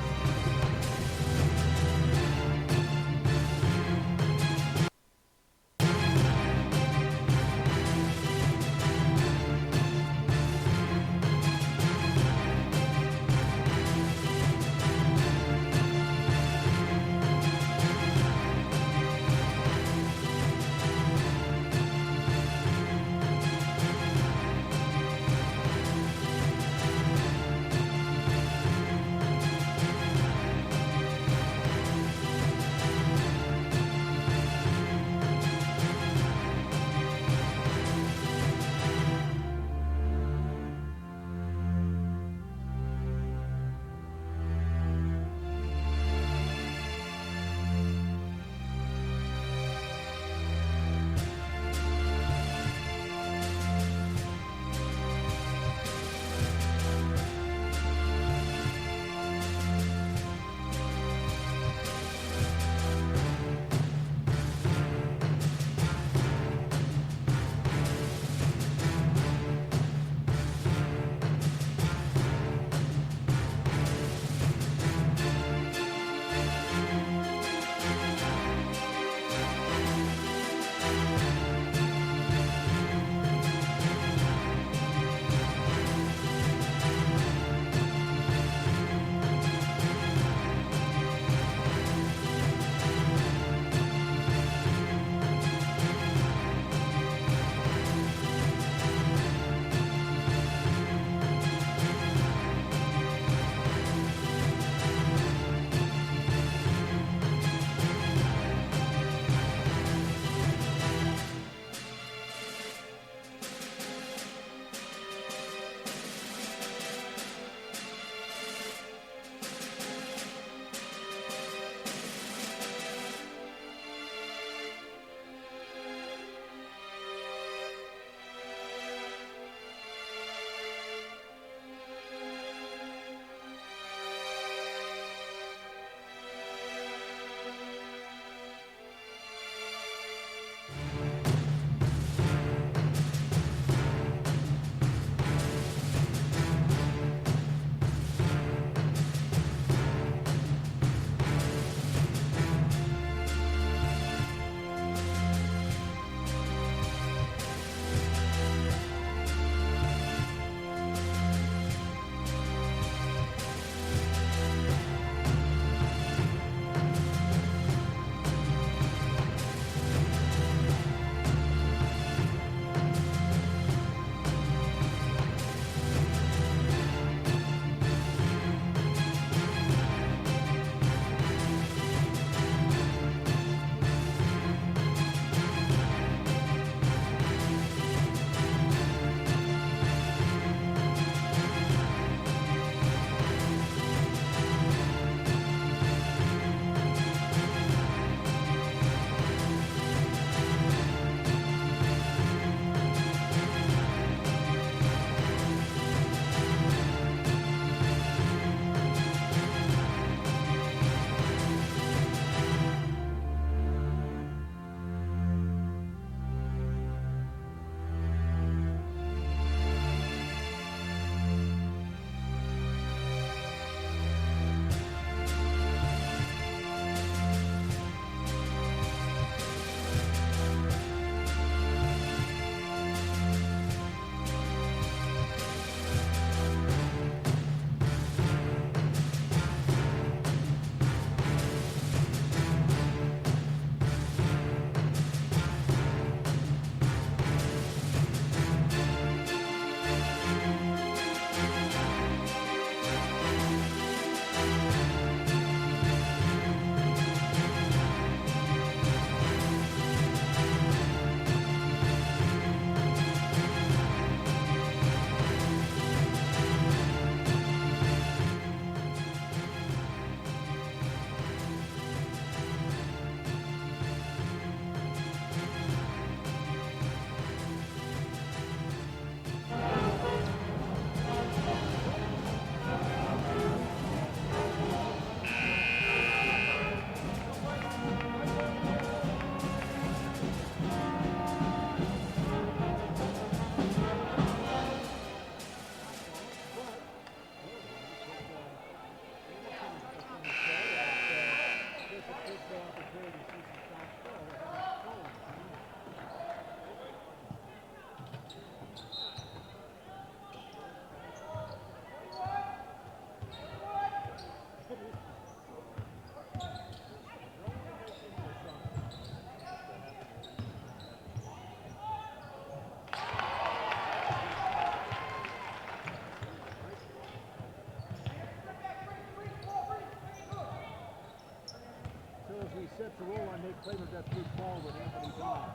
he sets the roll on Nate Klamer, got good ball with Anthony Bond.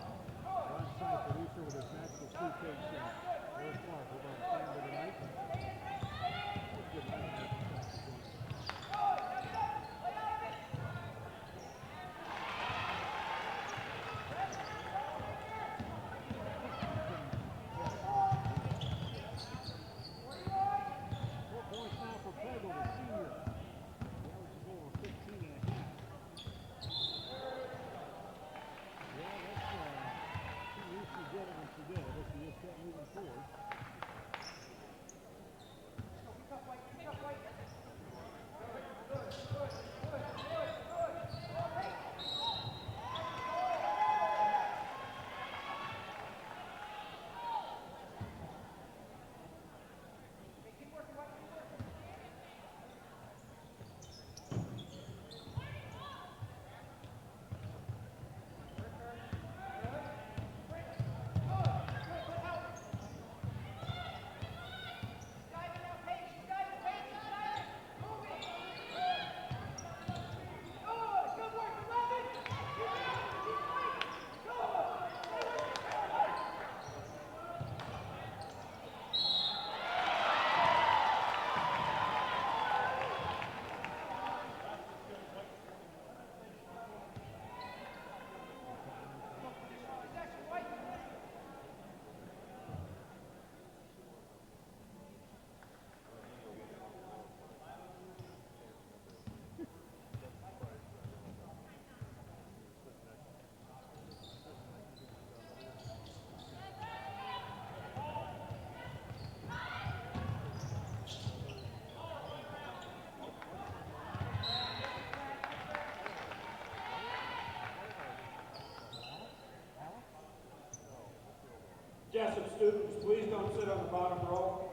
Onside producer with his magical suitcase. Eric Clark, we're going to play him tonight. Good night. Jesup students, please don't sit on the bottom row.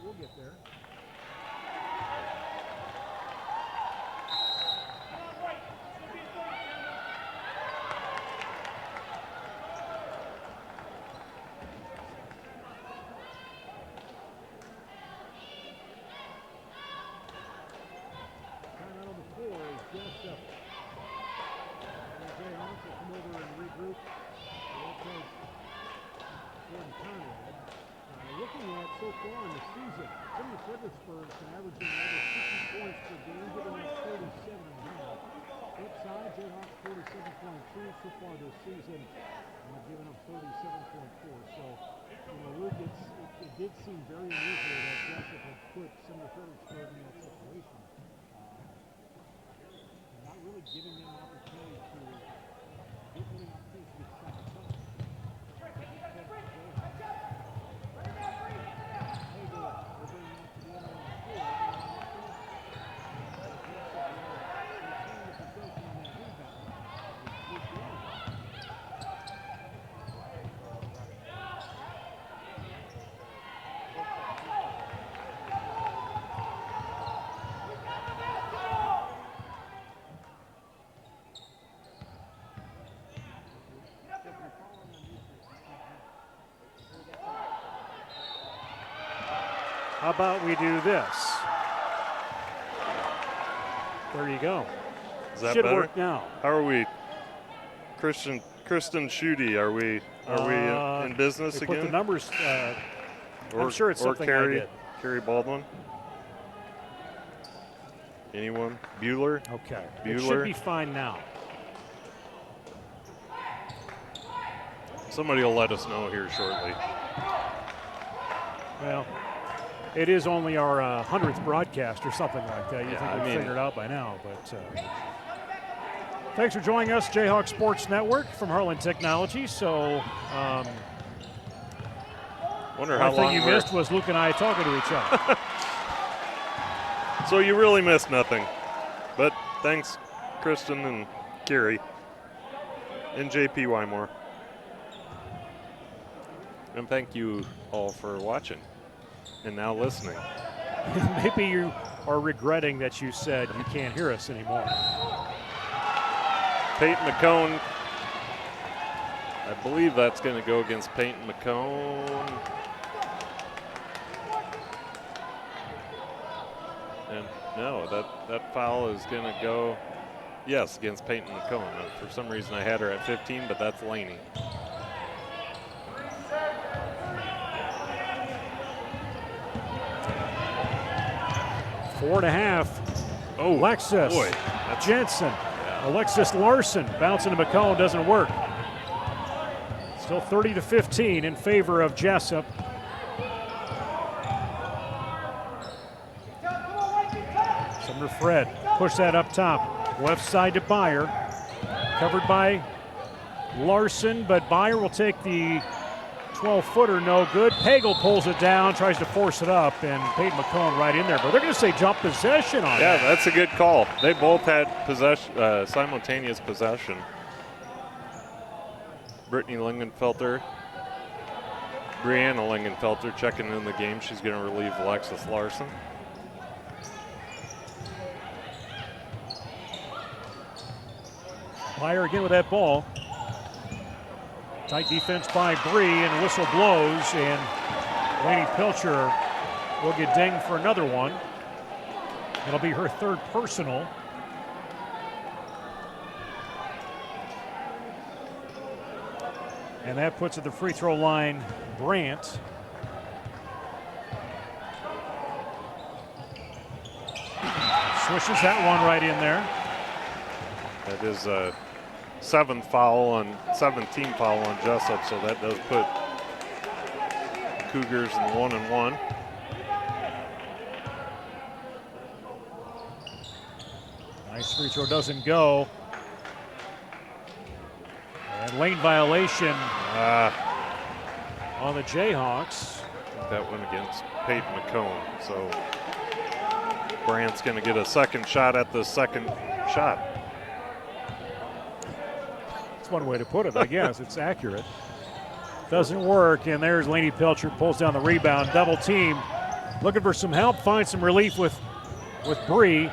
We'll get back. Jesup. And Jayhawks will come over and regroup. Jordan Conrad. Looking at so far in the season, Sumner-Fred been averaging over 50 points per game, giving up 37.5. Flip side, Jayhawks 47.2 so far this season, giving up 37.4. So, Luke, it did seem very unusual that Jesup had put Sumner-Fred in that situation. Not really giving them an opportunity to get second time. How about we do this? There you go. Is that Should better? work now. How are we? Kristen Schutte, are we in business They again? put the numbers. I'm sure it's or something Carrie, I did. Carrie Baldwin. Anyone? Bueller? Okay. Bueller? It should be fine now. Somebody will let us know here shortly. Well, it is only our 100th broadcast or something like that. You Yeah, think I we'd mean- figure it out by now, but thanks for joining us, Jayhawk Sports Network from Heartland Technology. So Wonder one how thing long you we're- missed was Luke and I talking to each other. So you really missed nothing. But thanks, Kristen and Carrie and JP Wymore. And thank you all for watching and now listening. Maybe you are regretting that you said you can't hear us anymore. Peyton McCone, I believe that's going to go against Peyton McCone. And no, that foul is going to go, yes, against Peyton McCone. For some reason I had her at 15, but that's Laney. Four and a half. Oh, Alexis boy, that's Jensen. Alexis Larson bouncing to McCone, doesn't work. Still 30-15 in favor of Jesup. Sumner-Fred push that up top. Left side to Byer. Covered by Larson, but Byer will take the 12-footer, no good. Pagel pulls it down, tries to force it up, and Peyton McCone right in there. But they're going to say jump possession on Yeah, that. that's a good call. They both had possession, simultaneous possession. Brittany Lingenfelter, Brianna Lingenfelter checking in the game. She's going to relieve Alexis Larson. Byer again with that ball. Tight defense by Bree, and whistle blows, and Lainey Pilcher will get dinged for another one. It'll be her third personal. And that puts at the free throw line Brandt. Swishes that one right in there. That is a 7th foul on 17 foul on Jesup, so that does put Cougars in 1-1. Nice free throw doesn't go. And lane violation on the Jayhawks. That went against Peyton McCone, so Brandt's going to get a second shot at the second shot. That's one way to put it, I guess. It's accurate. Doesn't work, and there's Lainey Pilcher, pulls down the rebound, double team. Looking for some help, finds some relief with Bree.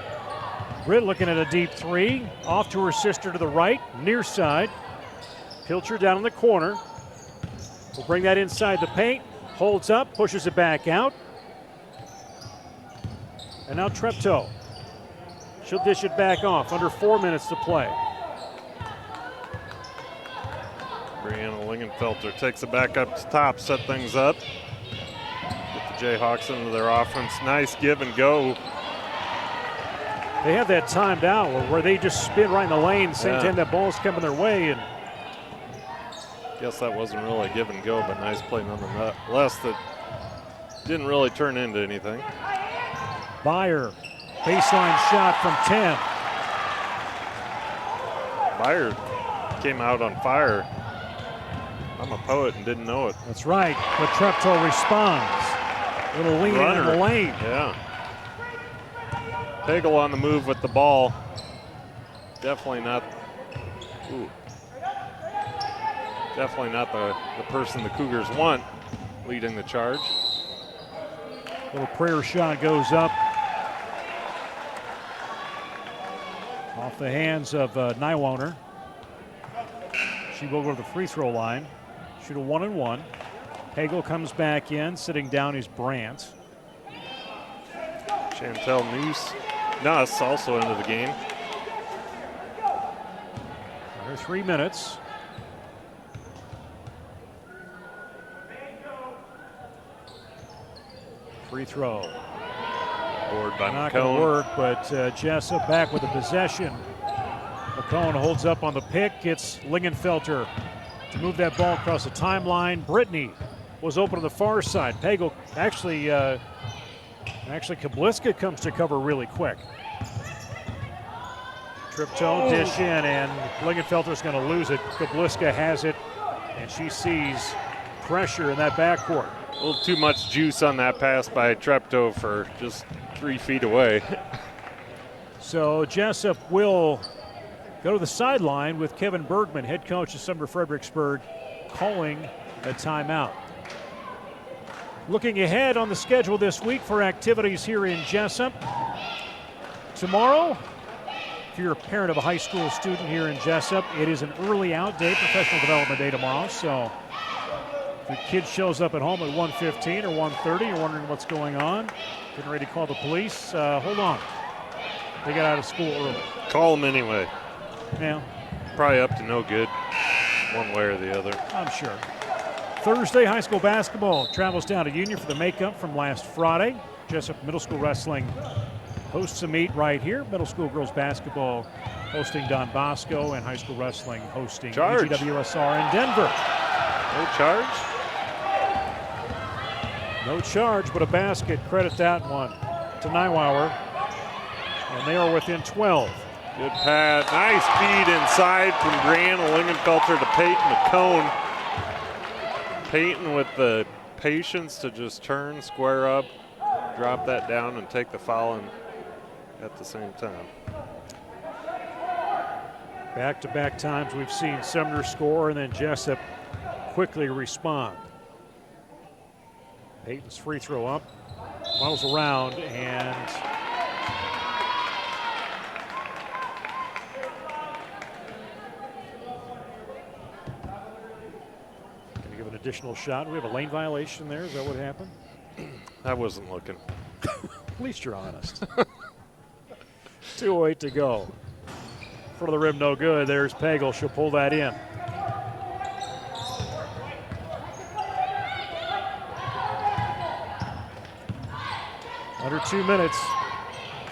Britt looking at a deep three, off to her sister to the right, near side. Pilcher down in the corner. Will bring that inside the paint, holds up, pushes it back out. And now Treptow. She'll dish it back off, under 4 minutes to play. Brianna Lingenfelter takes it back up to top, set things up. Get the Jayhawks into their offense. Nice give and go. They have that timed out where they just spin right in the lane, same time that ball's coming their way. And guess that wasn't really a give and go, but nice play nonetheless. That didn't really turn into anything. Byer, baseline shot from 10. Byer came out on fire. I'm a poet and didn't know it. That's right, but Treptow responds. Little lean in the lane. Yeah. Pagel on the move with the ball. Definitely not. Ooh. Definitely not the person the Cougars want leading the charge. Little prayer shot goes up. Off the hands of Nywoner. She will go to the free throw line. Shoot a 1-and-1. Pagel comes back in. Sitting down is Brandt. Chantel Nuss also into the game. Under 3 minutes. Free throw. Board by Not going to McCone. work, but Jesup back with the possession. McCone holds up on the pick. It's Lingenfelter to move that ball across the timeline. Brittany was open on the far side. Pagel actually Kabliska comes to cover really quick. Trip-toe dish in, and Lingenfelter's going to lose it. Kabliska has it, and she sees pressure in that backcourt. A little too much juice on that pass by Treptow for just 3 feet away. So Jesup will go to the sideline with Kevin Bergman, head coach of Sumner-Fredericksburg, calling a timeout. Looking ahead on the schedule this week for activities here in Jesup. Tomorrow, if you're a parent of a high school student here in Jesup, it is an early out day, professional development day tomorrow. So if your kid shows up at home at 1:15 or 1:30, you're wondering what's going on, getting ready to call the police, hold on. They got out of school early. Call them anyway. Yeah. Probably up to no good one way or the other. I'm sure. Thursday, high school basketball travels down to Union for the makeup from last Friday. Jesup Middle School Wrestling hosts a meet right here. Middle school girls basketball hosting Don Bosco, and high school wrestling hosting EGWSR in Denver. No charge? No charge, but a basket. Credit that one to Niewauer. And they are within 12. Good pad. Nice feed inside from Brianna Lingenfelter to Peyton McCone. Peyton with the patience to just turn, square up, drop that down, and take the foul at the same time. Back-to-back times we've seen Sumner score and then Jesup quickly respond. Peyton's free throw up, muddles around, and gonna give an additional shot. We have a lane violation there. Is that what happened? I wasn't looking. At least you're honest. 2:08 to go. Front of the rim, no good. There's Pagel. She'll pull that in. Under 2 minutes.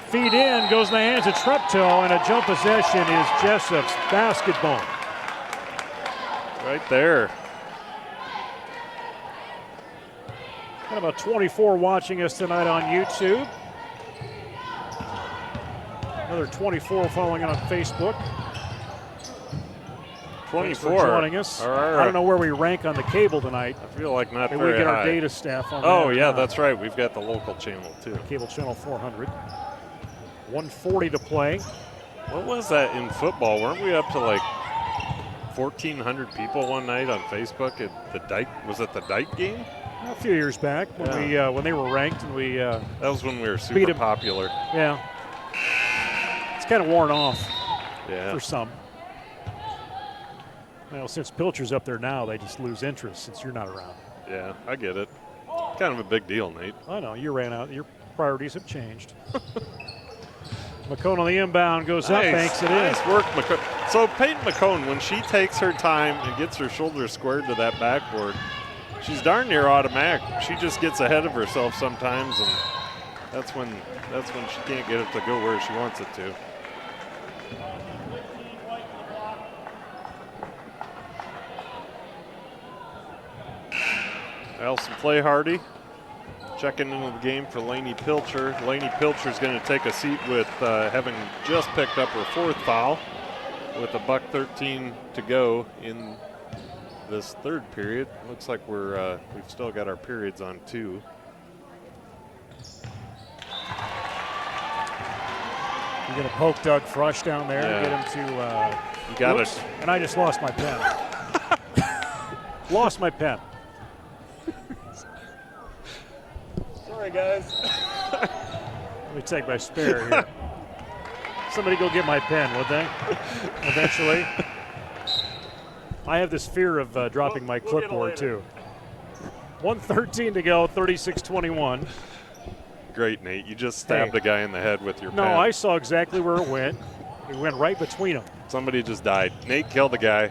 Feed in, goes in the hands of Treptow, and a jump possession is Jesup's basketball. Right there. Got about 24 watching us tonight on YouTube. Another 24 following on Facebook. 24. Thanks for joining us. I don't know where we rank on the cable tonight. I feel like not Maybe very we get high. our data staff on Oh, that. yeah, that's right. We've got the local channel, too. Cable channel 400. 140 to play. What was that in football? Weren't we up to like 1,400 people one night on Facebook at the Dyke? Was it the Dyke game? A few years back when when they were ranked and we that was when we were beat super 'em. popular. Yeah. It's kind of worn off Yeah. for some. Well, since Pilcher's up there now, they just lose interest since you're not around. Yeah, I get it. Kind of a big deal, Nate. I know, you ran out. Your priorities have changed. McCone on the inbound goes up, banks it in. Nice work, McCone. So Peyton McCone, when she takes her time and gets her shoulders squared to that backboard, she's darn near automatic. She just gets ahead of herself sometimes, and that's when she can't get it to go where she wants it to. Allison Playhardy checking into the game for Lainey Pilcher. Lainey Pilcher's going to take a seat with having just picked up her 4th foul with $1:13 to go in this 3rd period. Looks like we've still got our periods on 2. You're going to poke Doug Frush down there and Yeah. get him to. You got whoops, it. And I just lost my pen. Lost my pen. Sorry, guys. Let me take my spare here. Somebody go get my pen, would they? Eventually. I have this fear of dropping my clipboard, too. 1:13 to go, 36-21. great, Nate. You just stabbed a guy in the head with your No, pen. I saw exactly where it went. It went right between them. Somebody just died. Nate killed a guy.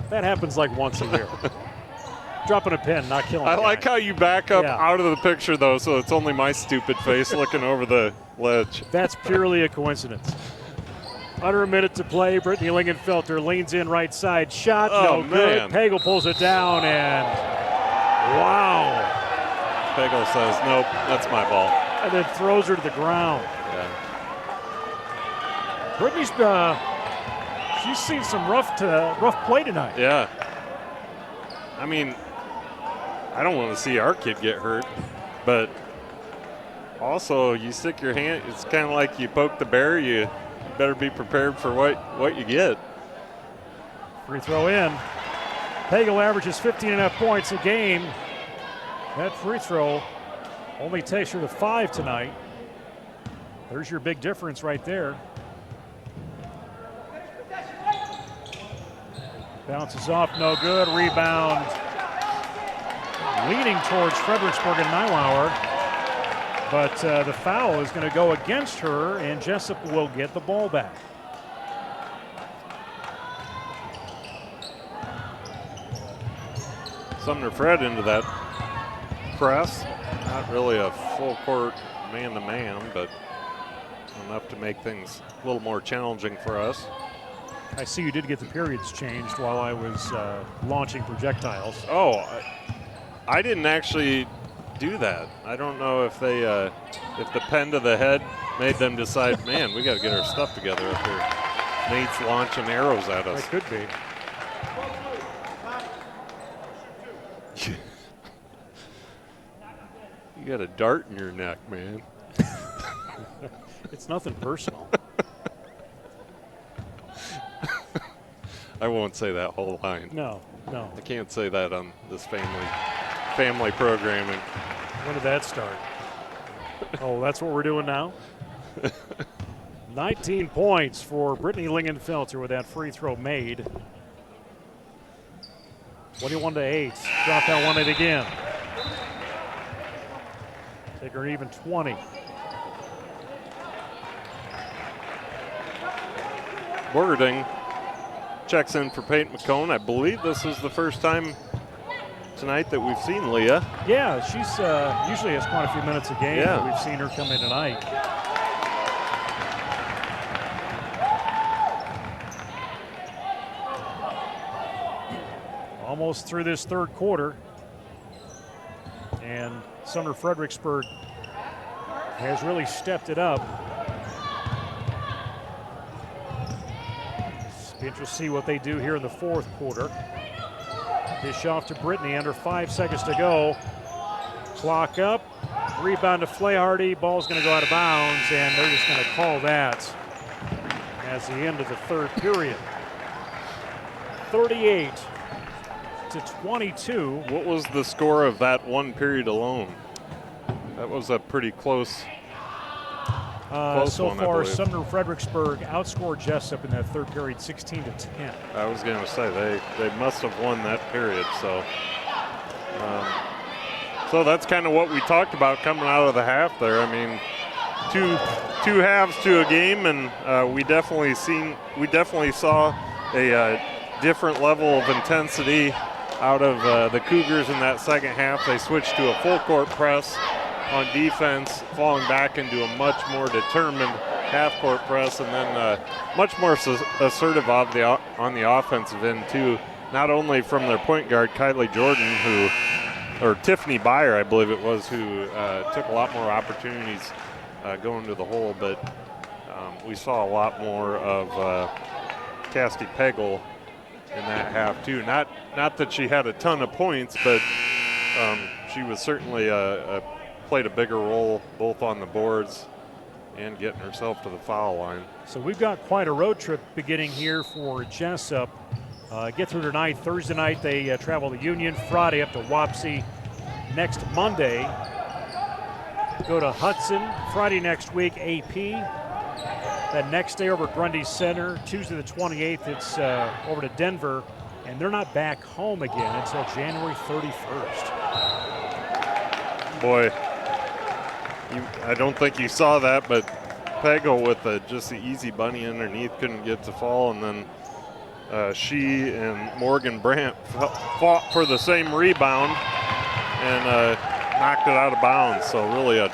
That happens like once a year. Dropping a pin, not killing a I guy. like how you back up Yeah. out of the picture, though, so it's only my stupid face looking over the ledge. That's purely a coincidence. Under a minute to play. Brittany Lingenfelter leans in right side. Shot, Oh, no good. man. Pagel pulls it down, and wow. Pagel says, nope, that's my ball. And then throws her to the ground. Yeah. Brittany's, she's seen some rough play tonight. Yeah. I mean, I don't want to see our kid get hurt, but also you stick your hand, it's kind of like you poke the bear, you better be prepared for what you get. Free throw in. Pagel averages 15.5 points a game. That free throw only takes her to 5 tonight. There's your big difference right there. Bounces off, no good. Rebound. Leaning towards Fredericksburg and Niwauer. But the foul is going to go against her, and Jesup will get the ball back. Sumner-Fred into that press. Not really a full court man-to-man, but enough to make things a little more challenging for us. I see you did get the periods changed while I was launching projectiles. Oh, I didn't actually do that. I don't know if they, if the pen to the head made them decide, man, we got to get our stuff together after Nate's launching arrows at us. That could be. You got a dart in your neck, man. It's nothing personal. I won't say that whole line. No. I can't say that on this family programming. When did that start? Oh, that's what we're doing now? 19 points for Brittany Lingenfelter with that free throw made. 21-8. Drop that one in again. Take her an even 20. Borgerding checks in for Peyton McCone. I believe this is the first time tonight that we've seen Leah. Yeah, she's usually has quite a few minutes a game. Yeah. But we've seen her come in tonight. Almost through this third quarter. And Sumner-Fredericksburg has really stepped it up. Be interested to see what they do here in the fourth quarter. Dish off to Brittany, under 5 seconds to go. Clock up, rebound to Flaharty. Ball's going to go out of bounds, and they're just going to call that as the end of the third period. 38-22. What was the score of that one period alone? That was a pretty close. So one, I far, believe. Sumner-Fredericksburg outscored Jesup in that third period 16-10. I was going to say they must have won that period. So that's kind of what we talked about coming out of the half there. I mean, two halves to a game, and we definitely saw a different level of intensity out of the Cougars in that second half. They switched to a full court press on defense, falling back into a much more determined half-court press, and then much more assertive on the offensive end too. Not only from their point guard Kylie Jordan, or Tiffany Byer, I believe it was, who took a lot more opportunities going to the hole, but we saw a lot more of Cassidy Pagel in that half too. Not that she had a ton of points, but she was certainly played a bigger role both on the boards and getting herself to the foul line. So we've got quite a road trip beginning here for Jesup. Get through tonight. Thursday night they travel to Union. Friday up to Wapsie. Next Monday go to Hudson. Friday next week AP. Then next day over at Grundy Center. Tuesday the 28th it's over to Denver. And they're not back home again until January 31st. Boy, I don't think you saw that, but Pagel with just the easy bunny underneath couldn't get to fall, and then she and Morgan Brandt fought for the same rebound and knocked it out of bounds. So really a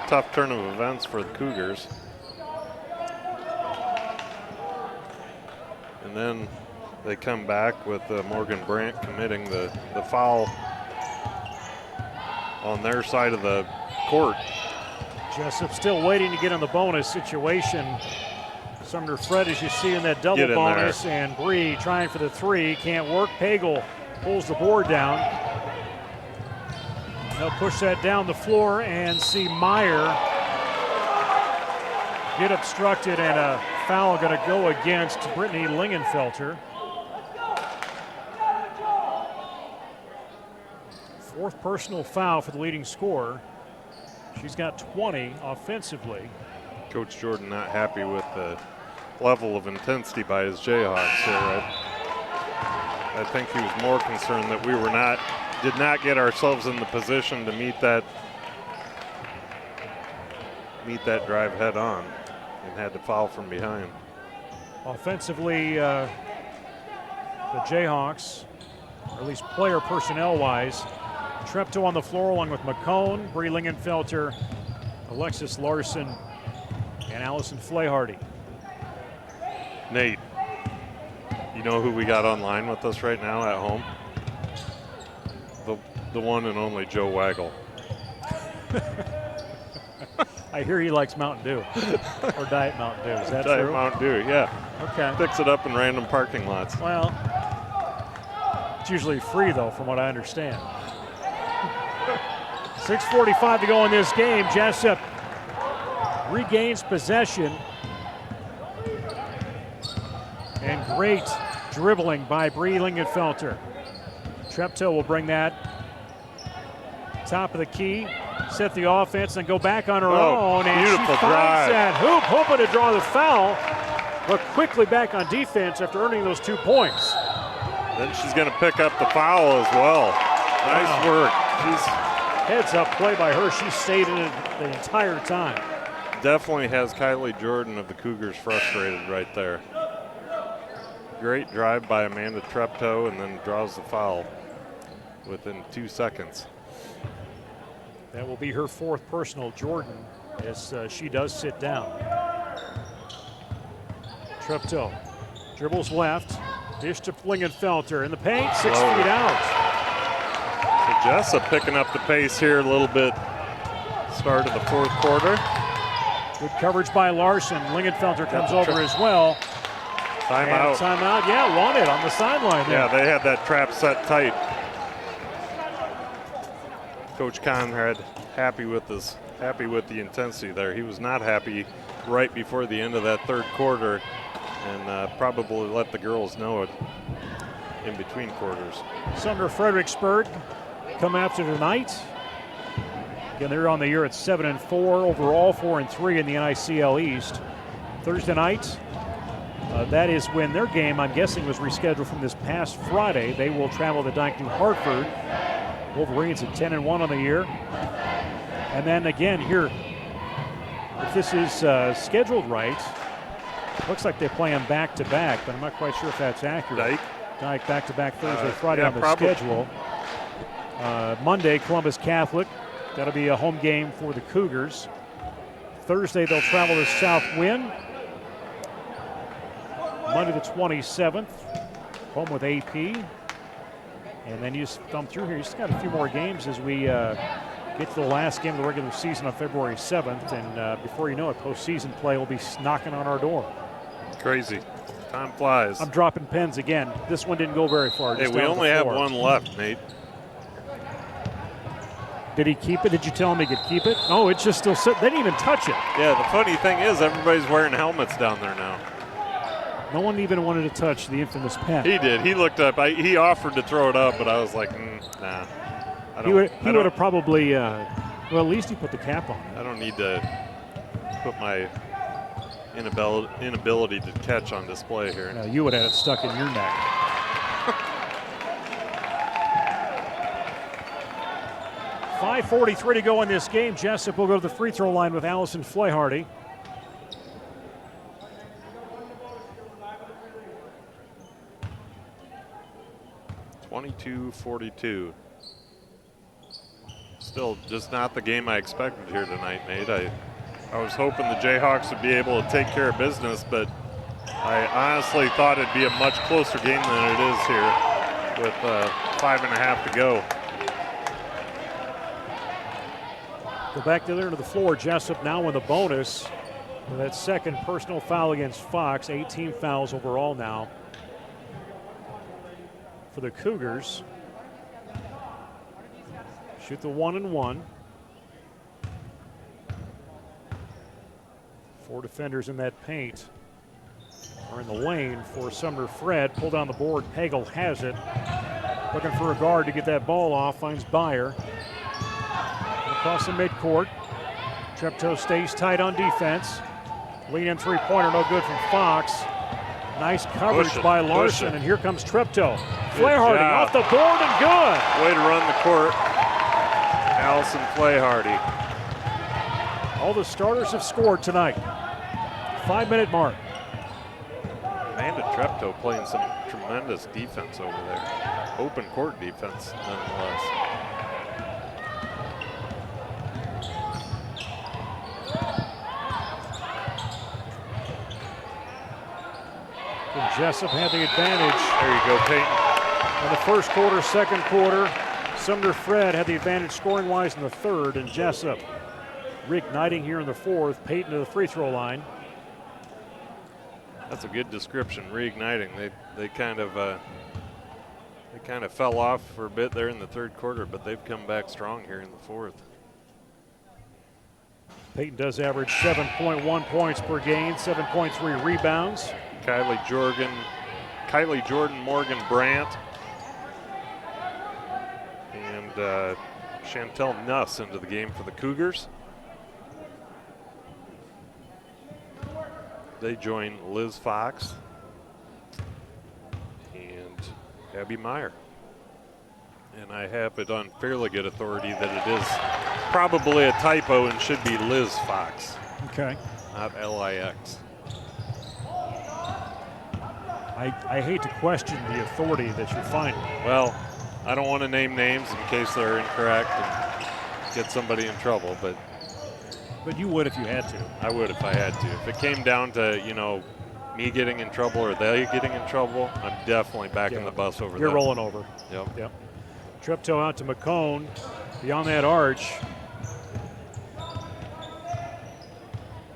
tough turn of events for the Cougars. And then they come back with Morgan Brandt committing the foul on their side of the court. Jesup still waiting to get in the bonus situation. Sumner-Fred, as you see in that double bonus, and Bree trying for the three, can't work. Pagel pulls the board down. They'll push that down the floor and see Meyer get obstructed, and a foul going to go against Brittany Lingenfelter. Fourth personal foul for the leading scorer. She's got 20 offensively. Coach Jordan not happy with the level of intensity by his Jayhawks here. I think he was more concerned that we did not get ourselves in the position to meet that drive head on, and had to foul from behind. Offensively, the Jayhawks, or at least player personnel-wise, Treptow on the floor along with McCone, Bree Lingenfelter, Alexis Larson, and Allison Flaharty. Nate, you know who we got online with us right now at home? The one and only Joe Waggle. I hear he likes Mountain Dew, or Diet Mountain Dew. Is that Diet true? Mountain Dew, yeah. Okay. Picks it up in random parking lots. Well, it's usually free, though, from what I understand. 6:45 to go in this game. Jesup regains possession. And great dribbling by Bree Lingenfelter. Treptow will bring that top of the key, set the offense, and go back on her own. And she finds that hoop, hoping to draw the foul, but quickly back on defense after earning those 2 points. Then she's going to pick up the foul as well. Nice work. She's heads up play by her. She stayed in it the entire time. Definitely has Kylie Jordan of the Cougars frustrated right there. Great drive by Amanda Treptow, and then draws the foul within 2 seconds. That will be her fourth personal, Jordan, as she does sit down. Treptow dribbles left, dish to Lingenfelter in the paint, 6 feet out. So Jesup picking up the pace here a little bit. Start of the fourth quarter. Good coverage by Larson. Lingenfelter comes over as well. Timeout. Timeout, yeah, wanted on the sideline there. Yeah, they had that trap set tight. Coach Conrad happy with the intensity there. He was not happy right before the end of that third quarter, and probably let the girls know it in between quarters. Sumner-Fredericksburg come after tonight. Again, they're on the year at 7-4 overall, 4-3 in the NICL East. Thursday night, that is when their game, I'm guessing, was rescheduled from this past Friday. They will travel to Dike New Hartford. Wolverines at 10-1 on the year. And then again here, if this is scheduled right, looks like they play them back-to-back, but I'm not quite sure if that's accurate. Dike back-to-back Thursday, Friday on the schedule. Monday, Columbus Catholic. That'll be a home game for the Cougars. Thursday, they'll travel to South Wind. Monday the 27th, home with AP. And then you just thumb through here. You just got a few more games as we get to the last game of the regular season on February 7th. And before you know it, postseason play will be knocking on our door. Crazy. Time flies. I'm dropping pens again. This one didn't go very far. Hey, we only have one left, Nate. Did he keep it? Did you tell him he could keep it? No, it's just still sitting. They didn't even touch it. Yeah, the funny thing is everybody's wearing helmets down there now. No one even wanted to touch the infamous pen. He did. He looked up. He offered to throw it up, but I was like, nah. He would have probably, well, at least he put the cap on. I don't need to put my inability to catch on display here. No, you would have had it stuck in your neck. 5:43 to go in this game. Jesup will go to the free throw line with Allison Flaharty. (22-42). Still just not the game I expected here tonight, Nate. I was hoping the Jayhawks would be able to take care of business, but I honestly thought it'd be a much closer game than it is here with 5.5 to go. Go back to the floor. Jesup now in the bonus with that second personal foul against Fox. 18 fouls overall now for the Cougars. Shoot the 1-and-1. 4 defenders in that paint are in the lane for Sumner-Fred. Pull down the board. Hagel has it. Looking for a guard to get that ball off. Finds Byer. Across the midcourt. Treptow stays tight on defense. Lean in three-pointer, no good from Fox. Nice coverage by Larson, and here comes Treptow. Flaharty off the board and good. Way to run the court, Allison Flaharty. All the starters have scored tonight. 5-minute mark. Amanda Treptow playing some tremendous defense over there. Open court defense, nonetheless. And Jesup had the advantage. There you go, Peyton. In the first quarter, second quarter, Sumner-Fred had the advantage scoring-wise in the third, and Jesup reigniting here in the fourth. Peyton to the free throw line. That's a good description. Reigniting. They kind of fell off for a bit there in the third quarter, but they've come back strong here in the fourth. Peyton does average 7.1 points per game, 7.3 rebounds. Kylie Jordan, Morgan Brandt, and Chantel Nuss into the game for the Cougars. They join Liz Fox and Abby Meyer. And I have it on fairly good authority that it is probably a typo and should be Liz Fox. Okay. Not L-I-X. I hate to question the authority that you're finding. Well, I don't want to name names in case they're incorrect and get somebody in trouble, but you would if you had to. I would if I had to. If it came down to, me getting in trouble or they getting in trouble, I'm definitely backing the bus over there. You're rolling over. Yep. Treptow out to McCone. Beyond that arch.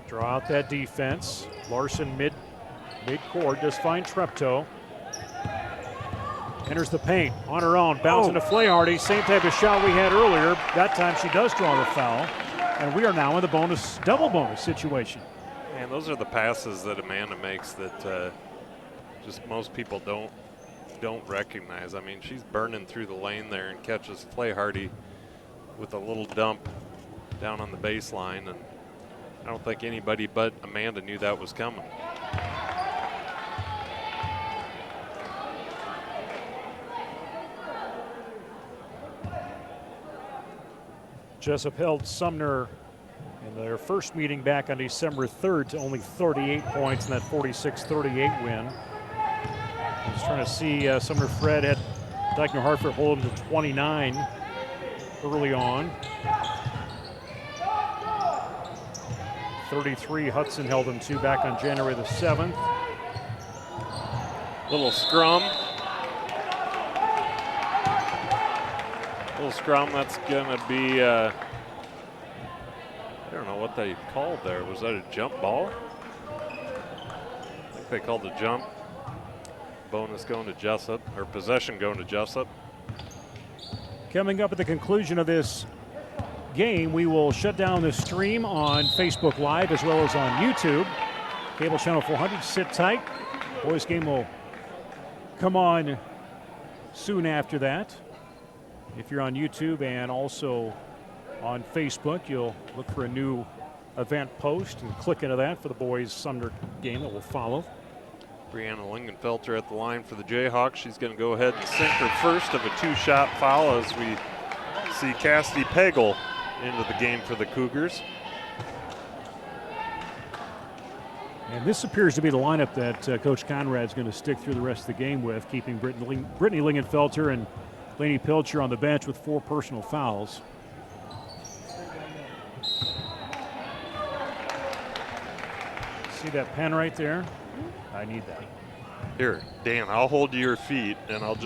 Draw out that defense. Larson mid-court, just find Treptow. Enters the paint on her own, bouncing to Flaharty. Same type of shot we had earlier. That time she does draw the foul. And we are now in the double bonus situation. And those are the passes that Amanda makes that just most people don't recognize. I mean, she's burning through the lane there and catches Flaharty with a little dump down on the baseline. And I don't think anybody but Amanda knew that was coming. Jesup held Sumner in their first meeting back on December 3rd to only 38 points in that 46-38 win. I was trying to see Sumner-Fred had Dyke New Hartford hold him to 29 early on. 33 Hudson held him to back on January the 7th. Little scrum, that's gonna be, I don't know what they called there. Was that a jump ball? I think they called the jump. Bonus going to Jesup, or possession going to Jesup. Coming up at the conclusion of this game, we will shut down the stream on Facebook Live as well as on YouTube. Cable channel 400, sit tight. Boys game will come on soon after that. If you're on YouTube and also on Facebook, you'll look for a new event post and click into that for the boys Sumner game that will follow. Brianna Lingenfelter at the line for the Jayhawks. She's going to go ahead and sink her first of a two-shot foul as we see Cassidy Pagel into the game for the Cougars. And this appears to be the lineup that Coach Conrad's going to stick through the rest of the game with, keeping Brittany Lingenfelter and Lainey Pilcher on the bench with 4 personal fouls. See that pen right there? I need that. Here, Dan, I'll hold your feet and I'll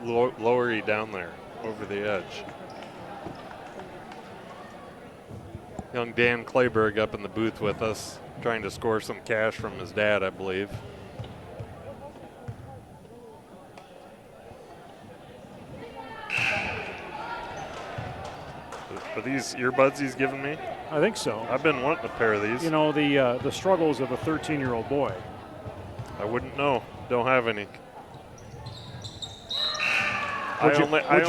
lower you down there over the edge. Young Dan Clayberg up in the booth with us, trying to score some cash from his dad, I believe. Are these earbuds he's giving me? I think so. I've been wanting a pair of these. You know, the struggles of a 13-year-old boy. I wouldn't know. Don't have any. Would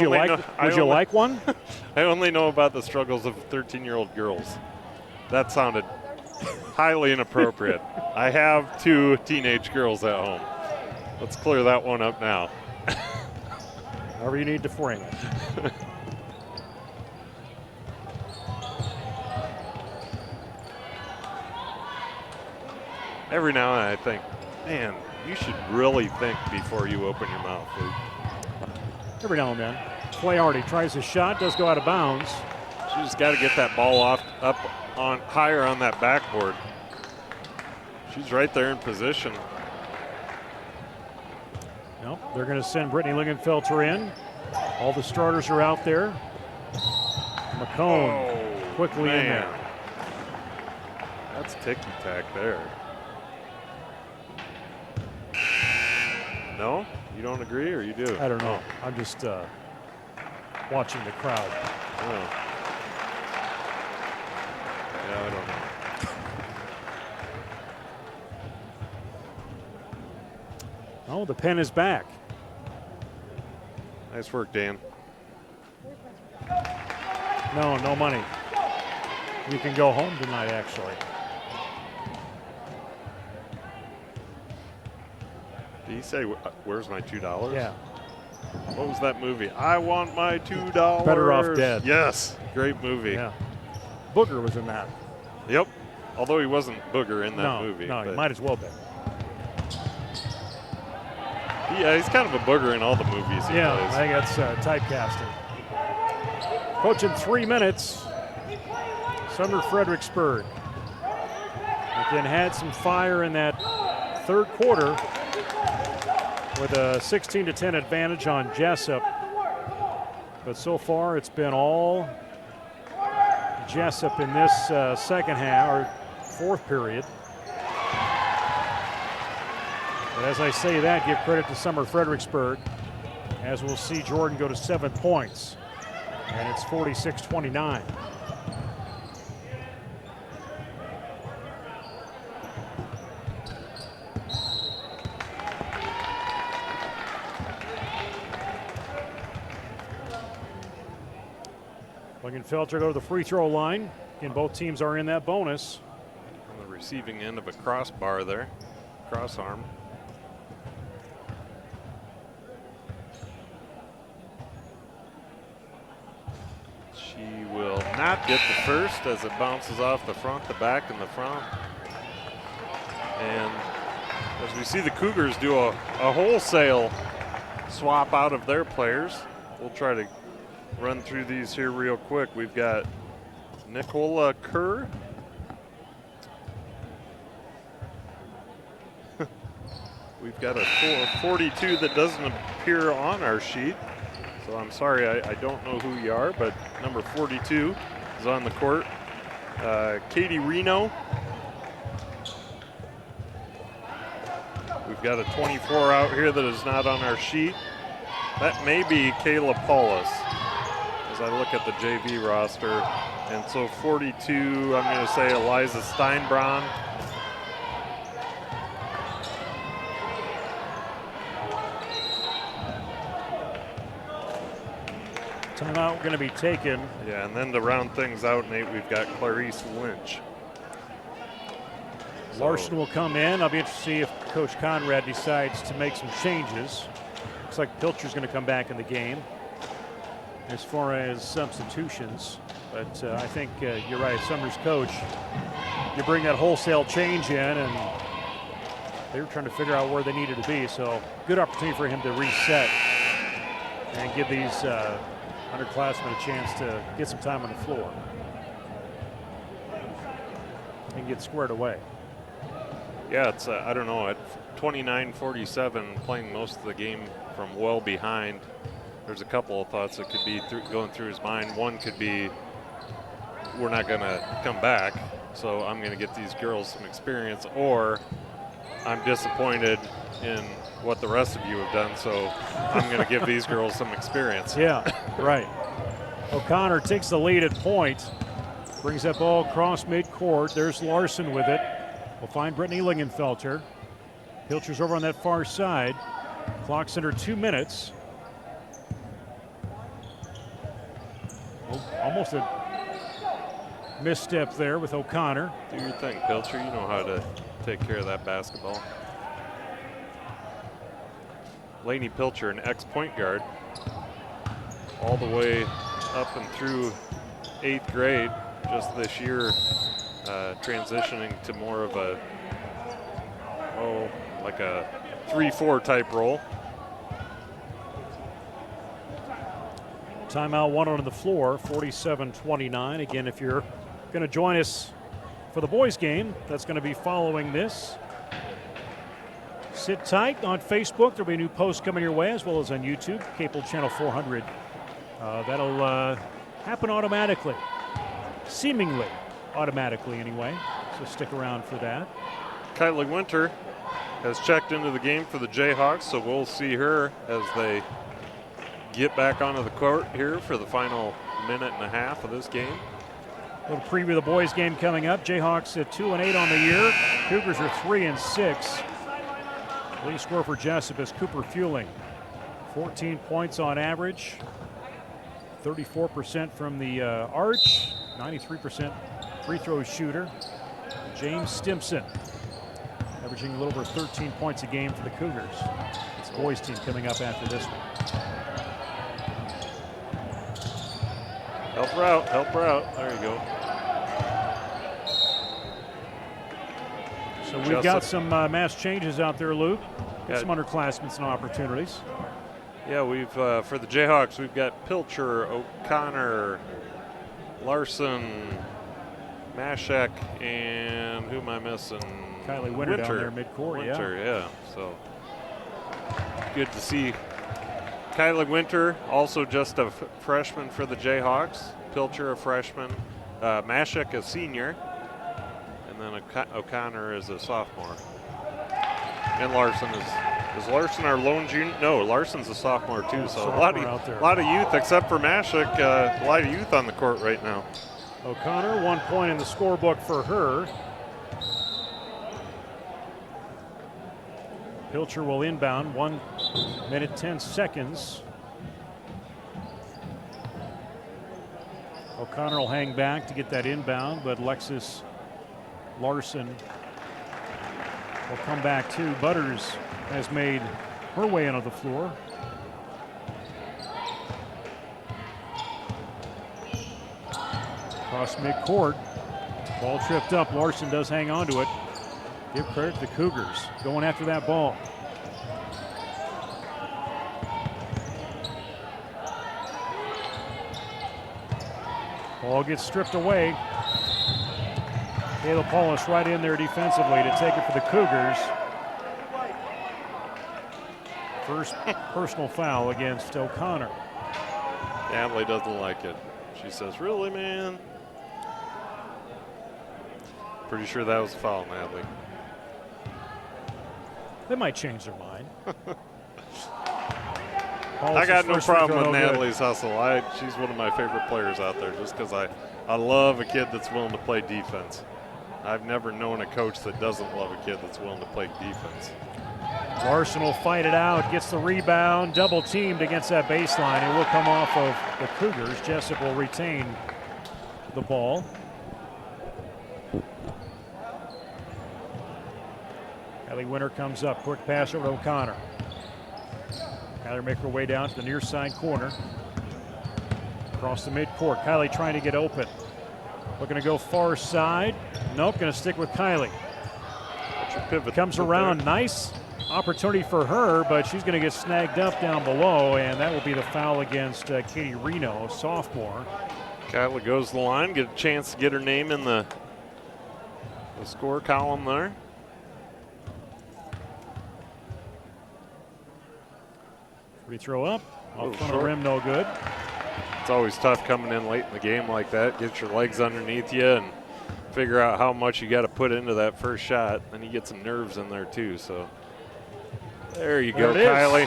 you like one? I only know about the struggles of 13-year-old girls. That sounded highly inappropriate. I have 2 teenage girls at home. Let's clear that one up now. However you need to frame it. Every now and then I think, man, you should really think before you open your mouth, Luke. Every now and then. Clay Hardy tries his shot, does go out of bounds. She just got to get that ball up on higher on that backboard. She's right there in position. Nope, they're going to send Brittany Lingenfelter in. All the starters are out there. McCone quickly in there. That's ticky-tack there. No? You don't agree, or you do? I don't know. I'm just watching the crowd. Oh. Yeah, I don't know. Oh, the pen is back. Nice work, Dan. No money. You can go home tonight, actually. Did he say, where's my $2? Yeah. What was that movie? I want my $2. Better Off Dead. Yes, great movie. Yeah. Booger was in that. Yep. Although he wasn't Booger in that movie. No, he might as well be. Yeah, he's kind of a booger in all the movies he Yeah, plays. I think that's typecasting. Approaching 3 minutes. Sumner-Fredericksburg. Again, had some fire in that third quarter with a 16-10 advantage on Jesup. But so far, it's been all Jesup in this second half, or fourth period. But as I say that, give credit to Sumner-Fredericksburg, as we'll see Jordan go to 7 points. And it's 46-29. Lingenfelter go to the free throw line. Again, both teams are in that bonus. On the receiving end of a crossbar there, cross arm. She will not get the first as it bounces off the front, the back, and the front. And as we see the Cougars do a wholesale swap out of their players, we'll try to run through these here real quick. We've got Nicola Kerr. We've got a 42 that doesn't appear on our sheet. So I'm sorry, I don't know who you are, but number 42 is on the court. Katie Reno. We've got a 24 out here that is not on our sheet. That may be Kayla Paulus as I look at the JV roster. And so 42, I'm going to say Eliza Steinbron. Timeout going to be taken. Yeah, and then to round things out, Nate, we've got Clarice Lynch. Larson will come in. I'll be interested to see if Coach Conrad decides to make some changes. Looks like Pilcher's going to come back in the game. as far as substitutions. But I think you're right, Summers coach, you bring that wholesale change in, and they were trying to figure out where they needed to be. So good opportunity for him to reset and give these underclassmen a chance to get some time on the floor and get squared away. Yeah, it's, I don't know, at 29-47, playing most of the game from well behind, there's a couple of thoughts that could be going through his mind. One could be, we're not going to come back, so I'm going to get these girls some experience, or I'm disappointed in what the rest of you have done, so I'm going to give these girls some experience. Yeah, right. O'Connor takes the lead at point, brings that ball across midcourt. There's Larson with it. We'll find Brittany Lingenfelter. Pilcher's over on that far side. Clock's under 2 minutes. Almost a misstep there with O'Connor. Do your thing, Pilcher. You know how to take care of that basketball. Lainey Pilcher, an ex-point guard, all the way up and through 8th grade, just this year transitioning to more of a, like a 3-4 type role. Timeout, 1 on the floor, 47-29. Again, if you're going to join us for the boys game, that's going to be following this. Sit tight on Facebook. There'll be a new post coming your way, as well as on YouTube, Cable Channel 400. That'll happen automatically, seemingly automatically anyway, so stick around for that. Kylie Winter has checked into the game for the Jayhawks, so we'll see her as they get back onto the court here for the final minute and a half of this game. A little preview of the boys game coming up. Jayhawks at 2-8 on the year. Cougars are 3-6. Lead scorer for Jesup is Cooper Fueling. 14 points on average. 34% from the arch. 93% free throw shooter. James Stimson averaging a little over 13 points a game for the Cougars. It's the boys team coming up after this one. Help her out, help her out. There you go. So we've got some mass changes out there, Luke. Got some underclassmen, some opportunities. Yeah, we've for the Jayhawks, we've got Pilcher, O'Connor, Larson, Mashek, and who am I missing? Kylie Winter down there midcourt, yeah. So good to see Kylie Winter, also just a freshman for the Jayhawks. Pilcher, a freshman. Mashek, a senior. And then O'Connor is a sophomore. And Larson is Larson our lone junior? No, Larson's a sophomore too. So a lot of youth, except for Mashek, a lot of youth on the court right now. O'Connor, 1 point in the scorebook for her. Pilcher will inbound, 1 minute, 10 seconds. O'Connor will hang back to get that inbound, but Lexus Larson will come back too. Butters has made her way onto the floor. Across midcourt, ball tripped up. Larson does hang on to it. Give credit to the Cougars going after that ball. Ball gets stripped away. Kayla Paulus right in there defensively to take it for the Cougars. First personal foul against O'Connor. Natalie doesn't like it. She says, "Really, man?" Pretty sure that was a foul, Natalie. They might change their mind. I got no problem with Natalie's hustle. She's one of my favorite players out there just because I love a kid that's willing to play defense. I've never known a coach that doesn't love a kid that's willing to play defense. Larson will fight it out, gets the rebound, double teamed against that baseline. It will come off of the Cougars. Jesup will retain the ball. Kylie Winter comes up, quick pass over to O'Connor. Kyler make her way down to the near side corner. Across the midcourt, Kylie trying to get open. Looking to go far side. Nope, going to stick with Kylie. Pivot Comes around, nice opportunity for her, but she's going to get snagged up down below, and that will be the foul against Katie Reno, sophomore. Kylie goes to the line, get a chance to get her name in the score column there. Free throw up, off front of short. rim, no good. It's always tough coming in late in the game like that. Get your legs underneath you and figure out how much you got to put into that first shot. Then you get some nerves in there too. So there you go, Kylie.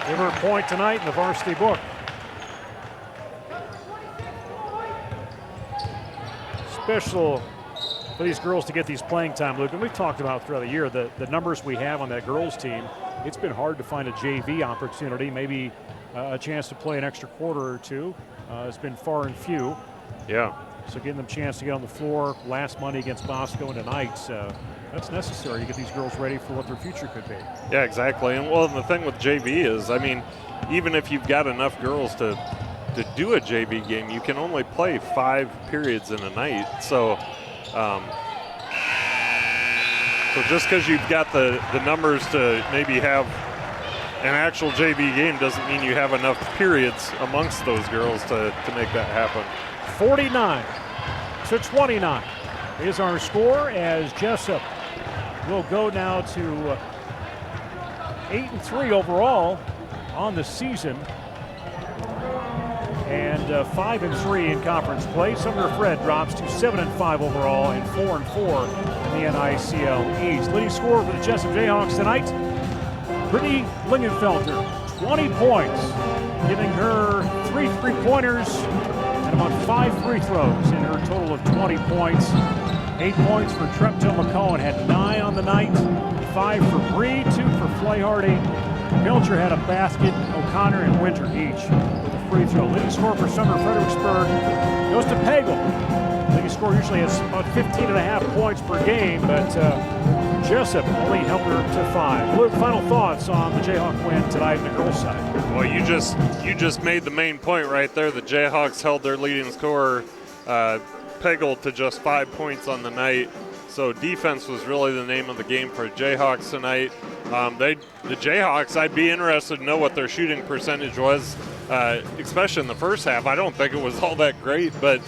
Give her a point tonight in the varsity book. Special for these girls to get these playing time, Luke. And we've talked about throughout the year the numbers we have on that girls team. It's been hard to find a JV opportunity, maybe a chance to play an extra quarter or two. It's been far and few. Yeah. So getting them a chance to get on the floor last Monday against Bosco and tonight, that's necessary to get these girls ready for what their future could be. Yeah, exactly. And well, the thing with JV is, I mean, even if you've got enough girls to do a JV game, you can only play 5 periods in a night. So, so just because you've got the numbers to maybe have an actual JV game doesn't mean you have enough periods amongst those girls to make that happen. 49-29 is our score as Jesup will go now to 8-3 overall on the season and 5-3 in conference play. Sumner-Fred drops to 7-5 overall and 4-4 in the NICL East. Leading scorer for the Jesup Jayhawks tonight, Brittany Lingenfelter, 20 points, giving her 3 3-pointers and about 5 free throws in her total of 20 points. 8 points for Treptow McCowan, had 9 on the night, 5 for Bree, 2 for Flayhardy. Pilcher had a basket, O'Connor and Winter each with a free throw. Leading scorer for Sumner-Fredericksburg goes to Pagel. Leading scorer usually has about 15.5 points per game, but Jesup only held her to 5. Luke, final thoughts on the Jayhawk win tonight on the girls' side? Well, you just made the main point right there. The Jayhawks held their leading scorer, Pagel, to just 5 points on the night. So defense was really the name of the game for Jayhawks tonight. The Jayhawks, I'd be interested to know what their shooting percentage was, especially in the first half. I don't think it was all that great, but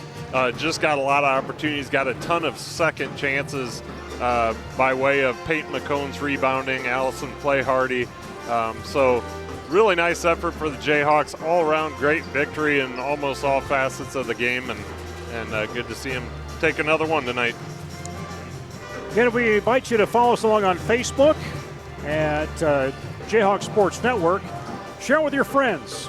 just got a lot of opportunities, got a ton of second chances by way of Peyton McCone's rebounding, Allison Flayhardy. So really nice effort for the Jayhawks. All around great victory in almost all facets of the game, and good to see them take another one tonight. Again, we invite you to follow us along on Facebook at Jayhawk Sports Network. Share it with your friends.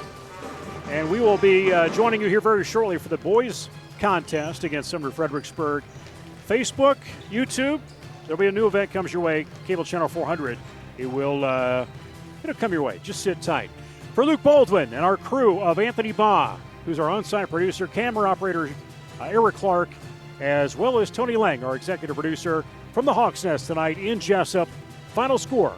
And we will be joining you here very shortly for the boys contest against Sumner-Fredericksburg. Facebook, YouTube, there'll be a new event comes your way, cable channel 400. It'll come your way. Just sit tight. For Luke Baldwin and our crew of Anthony Baugh, who's our on-site producer, camera operator Eric Clark, as well as Tony Lang, our executive producer, from the Hawks Nest tonight in Jesup. Final score,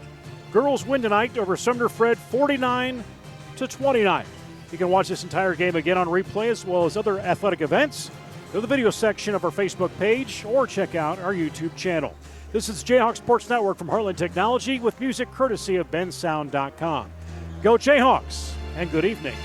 girls win tonight over Sumner-Fred 49-29. You can watch this entire game again on replay as well as other athletic events. Go to the video section of our Facebook page or check out our YouTube channel. This is Jayhawk Sports Network from Heartland Technology with music courtesy of bensound.com. Go Jayhawks and good evening.